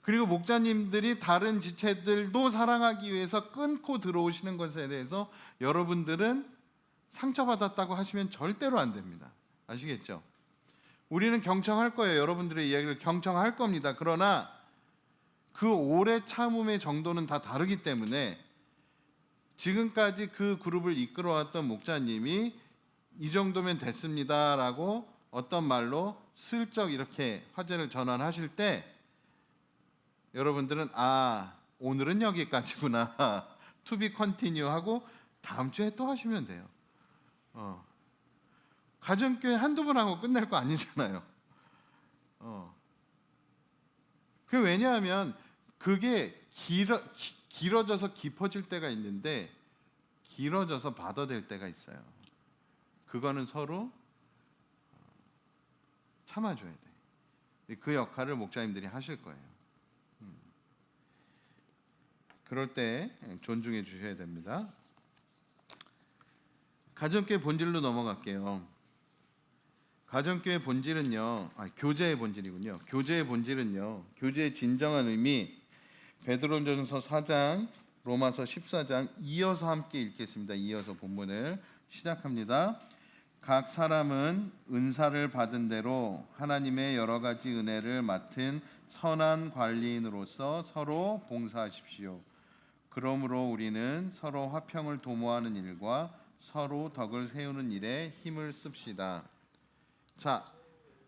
그리고 목자님들이 다른 지체들도 사랑하기 위해서 끊고 들어오시는 것에 대해서 여러분들은 상처받았다고 하시면 절대로 안 됩니다. 아시겠죠? 우리는 경청할 거예요. 여러분들의 이야기를 경청할 겁니다. 그러나 그 오래 참음의 정도는 다 다르기 때문에 지금까지 그 그룹을 이끌어왔던 목자님이 이 정도면 됐습니다라고 어떤 말로 슬쩍 이렇게 화제를 전환하실 때 여러분들은 오늘은 여기까지구나 to be continue 하고 다음 주에 또 하시면 돼요. 가정교회 한두 번 하고 끝날 거 아니잖아요. 그 왜냐하면 그게 길어져서 깊어질 때가 있는데 길어져서 받아들 때가 있어요. 그거는 서로 참아줘야 돼. 그 역할을 목자님들이 하실 거예요. 그럴 때 존중해 주셔야 됩니다. 가정교회 본질로 넘어갈게요. 가정교회 본질은요, 교제의 본질이군요. 교제의 본질은요, 교제의 진정한 의미, 베드로전서 4장 로마서 14장 이어서 함께 읽겠습니다. 이어서 본문을 시작합니다. 각 사람은 은사를 받은 대로 하나님의 여러 가지 은혜를 맡은 선한 관리인으로서 서로 봉사하십시오. 그러므로 우리는 서로 화평을 도모하는 일과 서로 덕을 세우는 일에 힘을 씁시다. 자,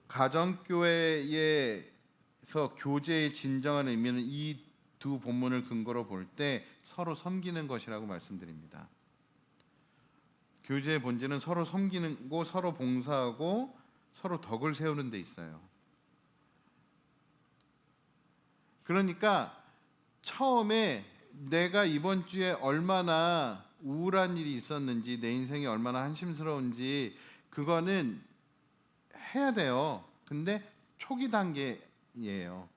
가정교회에서 교제의 진정한 의미는 이 두 본문을 근거로 볼 때 서로 섬기는 것이라고 말씀드립니다. 교제의 본질은 서로 섬기는 거, 서로 봉사하고 서로 덕을 세우는 데 있어요. 그러니까 처음에 내가 이번 주에 얼마나 우울한 일이 있었는지, 내 인생이 얼마나 한심스러운지 그거는 해야 돼요. 근데 초기 단계예요.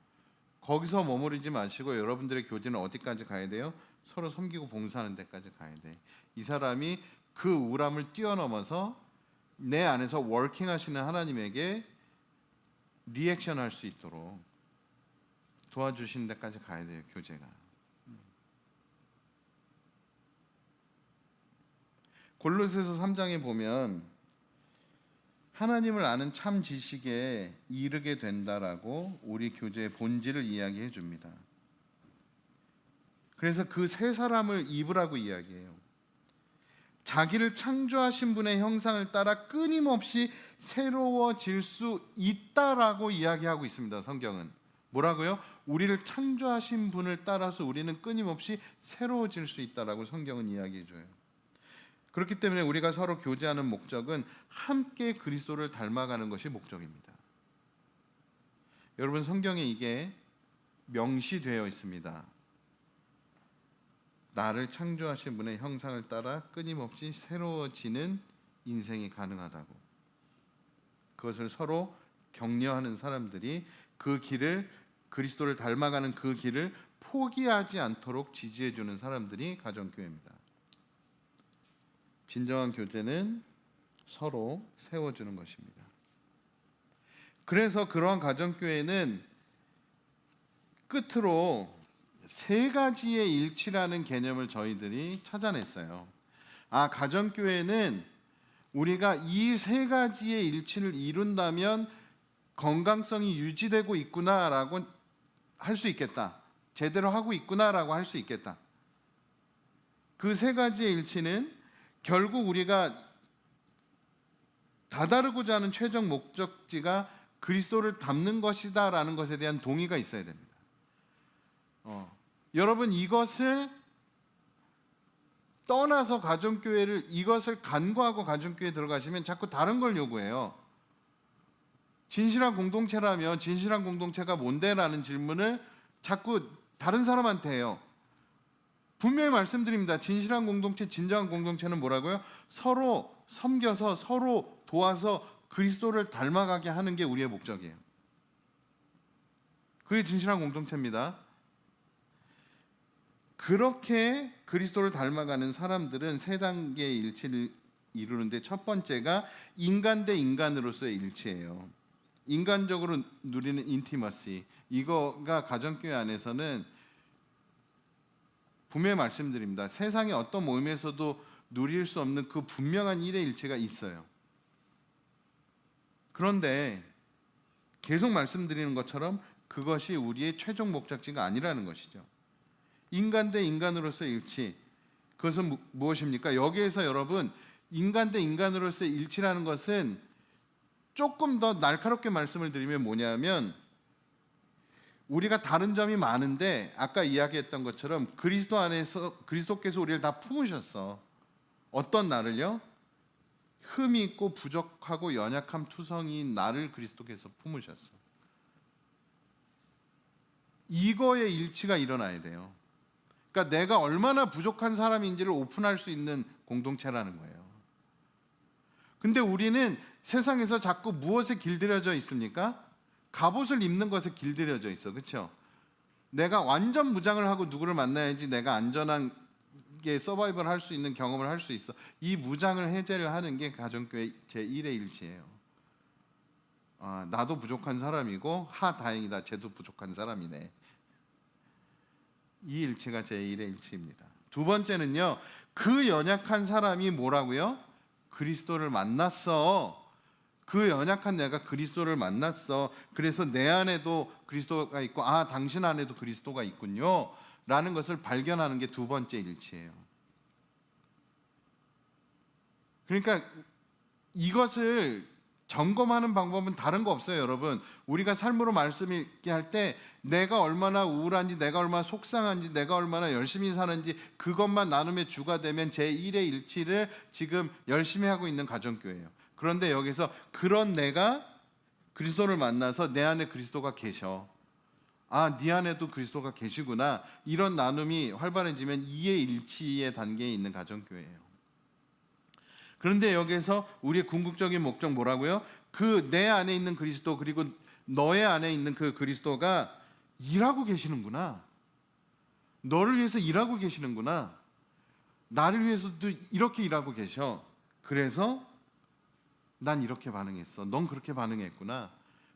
거기서 머무르지 마시고 여러분들의 교제는 어디까지 가야 돼요? 서로 섬기고 봉사하는 데까지 가야 돼. 이 사람이 그 우울함을 뛰어넘어서 내 안에서 워킹하시는 하나님에게 리액션할 수 있도록 도와주시는 데까지 가야 돼요. 교제가. 골로새서 3장에 보면 하나님을 아는 참 지식에 이르게 된다라고 우리 교제의 본질을 이야기해 줍니다. 그래서 그 세 사람을 입으라고 이야기해요. 자기를 창조하신 분의 형상을 따라 끊임없이 새로워질 수 있다라고 이야기하고 있습니다. 성경은 뭐라고요? 우리를 창조하신 분을 따라서 우리는 끊임없이 새로워질 수 있다라고 성경은 이야기해 줘요. 그렇기 때문에 우리가 서로 교제하는 목적은 함께 그리스도를 닮아가는 것이 목적입니다. 여러분, 성경에 이게 명시되어 있습니다. 나를 창조하신 분의 형상을 따라 끊임없이 새로워지는 인생이 가능하다고. 그것을 서로 격려하는 사람들이 그 길을, 그리스도를 닮아가는 그 길을 포기하지 않도록 지지해 주는 사람들이 가정교회입니다. 진정한 교제는 서로 세워주는 것입니다. 그래서 그러한 가정교회는 끝으로 세 가지의 일치라는 개념을 저희들이 찾아냈어요. 가정교회는 우리가 이 세 가지의 일치를 이룬다면 건강성이 유지되고 있구나라고 할 수 있겠다. 제대로 하고 있구나라고 할 수 있겠다. 그 세 가지의 일치는 결국 우리가 다다르고자 하는 최종 목적지가 그리스도를 닮는 것이다라는 것에 대한 동의가 있어야 됩니다. 여러분, 이것을 떠나서 가정교회를, 이것을 간과하고 가정교회에 들어가시면 자꾸 다른 걸 요구해요. 진실한 공동체라면 진실한 공동체가 뭔데라는 질문을 자꾸 다른 사람한테 해요. 분명히 말씀드립니다. 진실한 공동체, 진정한 공동체는 뭐라고요? 서로 섬겨서 서로 도와서 그리스도를 닮아가게 하는 게 우리의 목적이에요. 그게 진실한 공동체입니다. 그렇게 그리스도를 닮아가는 사람들은 세 단계의 일치를 이루는데 첫 번째가 인간 대 인간으로서의 일치예요. 인간적으로 누리는 인티머시, 이거가 가정교회 안에서는 분명히 말씀드립니다. 세상의 어떤 모임에서도 누릴 수 없는 그 분명한 일의 일치가 있어요. 그런데 계속 말씀드리는 것처럼 그것이 우리의 최종 목적지가 아니라는 것이죠. 인간 대 인간으로서의 일치, 그것은 무엇입니까? 여기에서 여러분, 인간 대 인간으로서의 일치라는 것은 조금 더 날카롭게 말씀을 드리면 뭐냐면, 우리가 다른 점이 많은데 아까 이야기했던 것처럼 그리스도 안에서 그리스도께서 우리를 다 품으셨어. 어떤 나를요? 흠이 있고 부족하고 연약함 투성이인 나를 그리스도께서 품으셨어. 이거의 일치가 일어나야 돼요. 그러니까 내가 얼마나 부족한 사람인지를 오픈할 수 있는 공동체라는 거예요. 근데 우리는 세상에서 자꾸 무엇에 길들여져 있습니까? 갑옷을 입는 것에 길들여져 있어. 그렇죠? 내가 완전 무장을 하고 누구를 만나야지 내가 안전하게 서바이벌 할 수 있는 경험을 할 수 있어. 이 무장을 해제를 하는 게 가정교회 제1의 일치예요. 나도 부족한 사람이고 다행이다. 쟤도 부족한 사람이네. 이 일치가 제1의 일치입니다. 두 번째는요. 그 연약한 사람이 뭐라고요? 그리스도를 만났어. 그 연약한 내가 그리스도를 만났어. 그래서 내 안에도 그리스도가 있고 당신 안에도 그리스도가 있군요. 라는 것을 발견하는 게 두 번째 일치예요. 그러니까 이것을 점검하는 방법은 다른 거 없어요, 여러분. 우리가 삶으로 말씀 읽게 할 때 내가 얼마나 우울한지, 내가 얼마나 속상한지, 내가 얼마나 열심히 사는지 그것만 나눔의 주가 되면 제1의 일치를 지금 열심히 하고 있는 가정교회예요. 그런데 여기서 그런 내가 그리스도를 만나서 내 안에 그리스도가 계셔. 네 안에도 그리스도가 계시구나. 이런 나눔이 활발해지면 이의 일치의 단계에 있는 가정교회예요. 그런데 여기서 우리의 궁극적인 목적 뭐라고요? 그 내 안에 있는 그리스도 그리고 너의 안에 있는 그 그리스도가 일하고 계시는구나. 너를 위해서 일하고 계시는구나. 나를 위해서도 이렇게 일하고 계셔. 그래서 난 이렇게 반응했어. 넌 그렇게 반응했구나.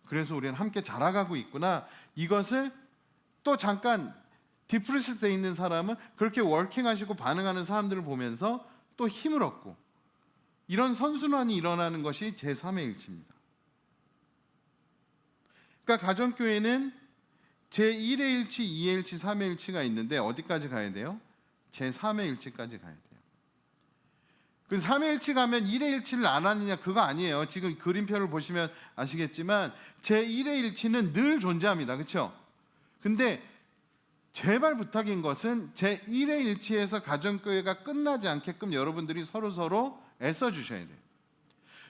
그래서 우리는 함께 자라가고 있구나. 이것을 또 잠깐 디프레스 돼 있는 사람은 그렇게 월킹하시고 반응하는 사람들을 보면서 또 힘을 얻고 이런 선순환이 일어나는 것이 제3의 일치입니다. 그러니까 가정교회는 제1의 일치, 2의 일치, 3의 일치가 있는데 어디까지 가야 돼요? 제3의 일치까지 가야 돼요. 그 3의 일치 가면 1의 일치를 안 하느냐 그거 아니에요. 지금 그림표를 보시면 아시겠지만 제1의 일치는 늘 존재합니다. 그렇죠? 근데 제발 부탁인 것은 제1의 일치에서 가정교회가 끝나지 않게끔 여러분들이 서로 애써 주셔야 돼요.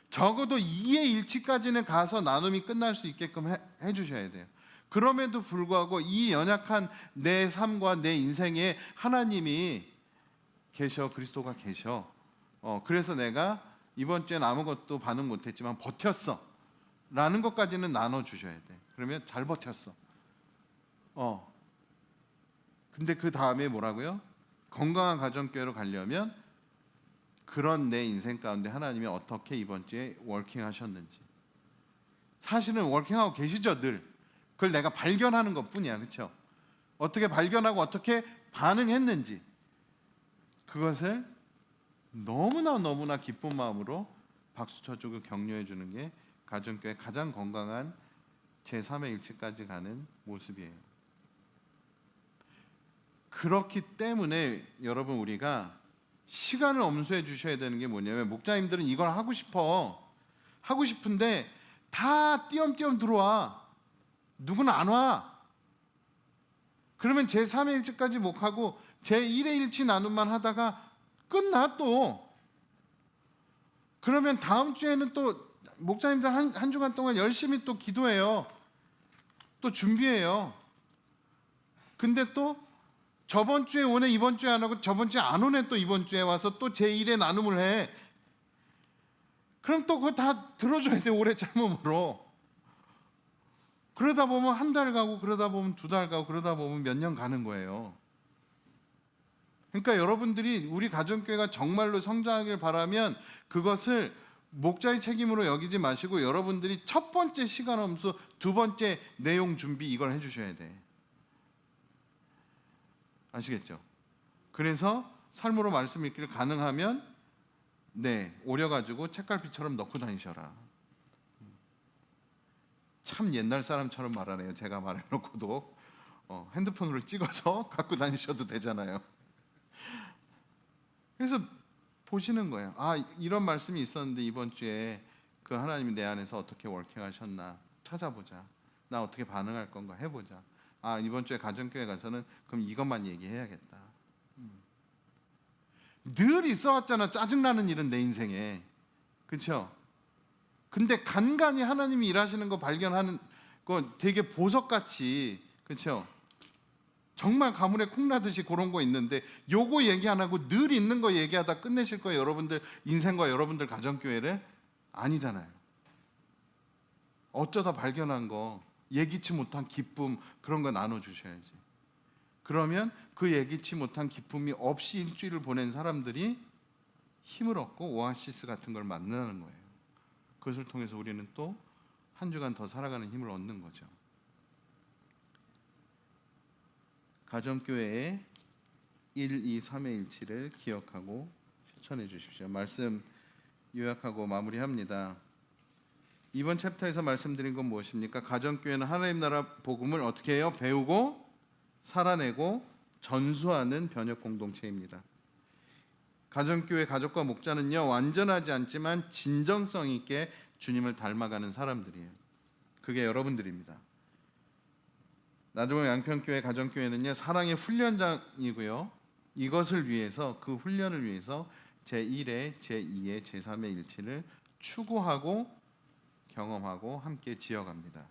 적어도 2의 일치까지는 가서 나눔이 끝날 수 있게끔 해 주셔야 돼요. 그럼에도 불구하고 이 연약한 내 삶과 내 인생에 하나님이 계셔, 그리스도가 계셔. 그래서 내가 이번 주엔 아무것도 반응 못했지만 버텼어 라는 것까지는 나눠주셔야 돼. 그러면 잘 버텼어. 근데 그 다음에 뭐라고요? 건강한 가정교회로 가려면 그런 내 인생 가운데 하나님이 어떻게 이번 주에 워킹하셨는지, 사실은 워킹하고 계시죠 늘. 그걸 내가 발견하는 것뿐이야. 그렇죠? 어떻게 발견하고 어떻게 반응했는지 그것을 너무나 기쁜 마음으로 박수 쳐주고 격려해 주는 게 가정교회 가장 건강한 제3의 일치까지 가는 모습이에요. 그렇기 때문에 여러분 우리가 시간을 엄수해 주셔야 되는 게 뭐냐면, 목자님들은 이걸 하고 싶은데 다 띄엄띄엄 들어와. 누구는 안 와. 그러면 제3의 일치까지 못 하고 제1의 일치 나눔만 하다가 끝나 또. 그러면 다음 주에는 또 목자님들 한 주간 동안 열심히 또 기도해요. 또 준비해요. 근데 또 저번 주에 오네 이번 주에 안 하고 저번 주에 안 오네 또 이번 주에 와서 또 제1의 나눔을 해. 그럼 또 그거 다 들어줘야 돼, 오래 참음으로. 그러다 보면 한 달 가고 그러다 보면 두 달 가고 그러다 보면 몇 년 가는 거예요. 그러니까 여러분들이 우리 가정교회가 정말로 성장하길 바라면 그것을 목자의 책임으로 여기지 마시고 여러분들이 첫 번째 시간 엄수, 두 번째 내용 준비 이걸 해주셔야 돼. 아시겠죠? 그래서 삶으로 말씀 읽기를 가능하면 오려가지고 책갈피처럼 넣고 다니셔라. 참 옛날 사람처럼 말하네요. 제가 말해놓고도 핸드폰으로 찍어서 갖고 다니셔도 되잖아요. 그래서 보시는 거예요. 이런 말씀이 있었는데 이번 주에 그 하나님이 내 안에서 어떻게 워킹하셨나 찾아보자. 나 어떻게 반응할 건가 해보자. 이번 주에 가정교회 가서는 그럼 이것만 얘기해야겠다. 늘 있어왔잖아. 짜증나는 일은 내 인생에. 그렇죠? 근데 간간히 하나님이 일하시는 거 발견하는 거 되게 보석같이, 그렇죠? 정말 가물에 콩나듯이 그런 거 있는데 요거 얘기 안 하고 늘 있는 거 얘기하다 끝내실 거예요. 여러분들 인생과 여러분들 가정교회를. 아니잖아요. 어쩌다 발견한 거, 예기치 못한 기쁨, 그런 거 나눠주셔야지. 그러면 그 예기치 못한 기쁨이 없이 일주일을 보낸 사람들이 힘을 얻고 오아시스 같은 걸 만나는 거예요. 그것을 통해서 우리는 또 한 주간 더 살아가는 힘을 얻는 거죠. 가정교회의 1, 2, 3의 일치를 기억하고 실천해 주십시오. 말씀 요약하고 마무리합니다. 이번 챕터에서 말씀드린 건 무엇입니까? 가정교회는 하나님 나라 복음을 어떻게 해요? 배우고 살아내고 전수하는 변혁 공동체입니다. 가정교회 가족과 목자는요, 완전하지 않지만 진정성 있게 주님을 닮아가는 사람들이에요. 그게 여러분들입니다. 나들모 양평교회 가정교회는요, 사랑의 훈련장이고요. 이것을 위해서, 그 훈련을 위해서 제1회, 제2회, 제3의 일치를 추구하고 경험하고 함께 지어갑니다.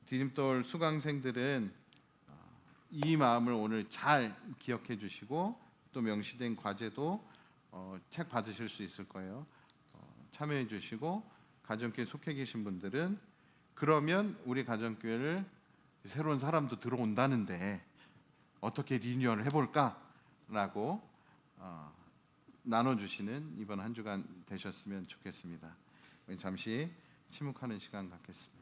디딤돌 수강생들은 이 마음을 오늘 잘 기억해 주시고 또 명시된 과제도 책 받으실 수 있을 거예요. 참여해 주시고 가정교회 속해 계신 분들은 그러면 우리 가정교회를 새로운 사람도 들어온다는데 어떻게 리뉴얼을 해볼까라고 나눠주시는 이번 한 주간 되셨으면 좋겠습니다. 잠시 침묵하는 시간 갖겠습니다.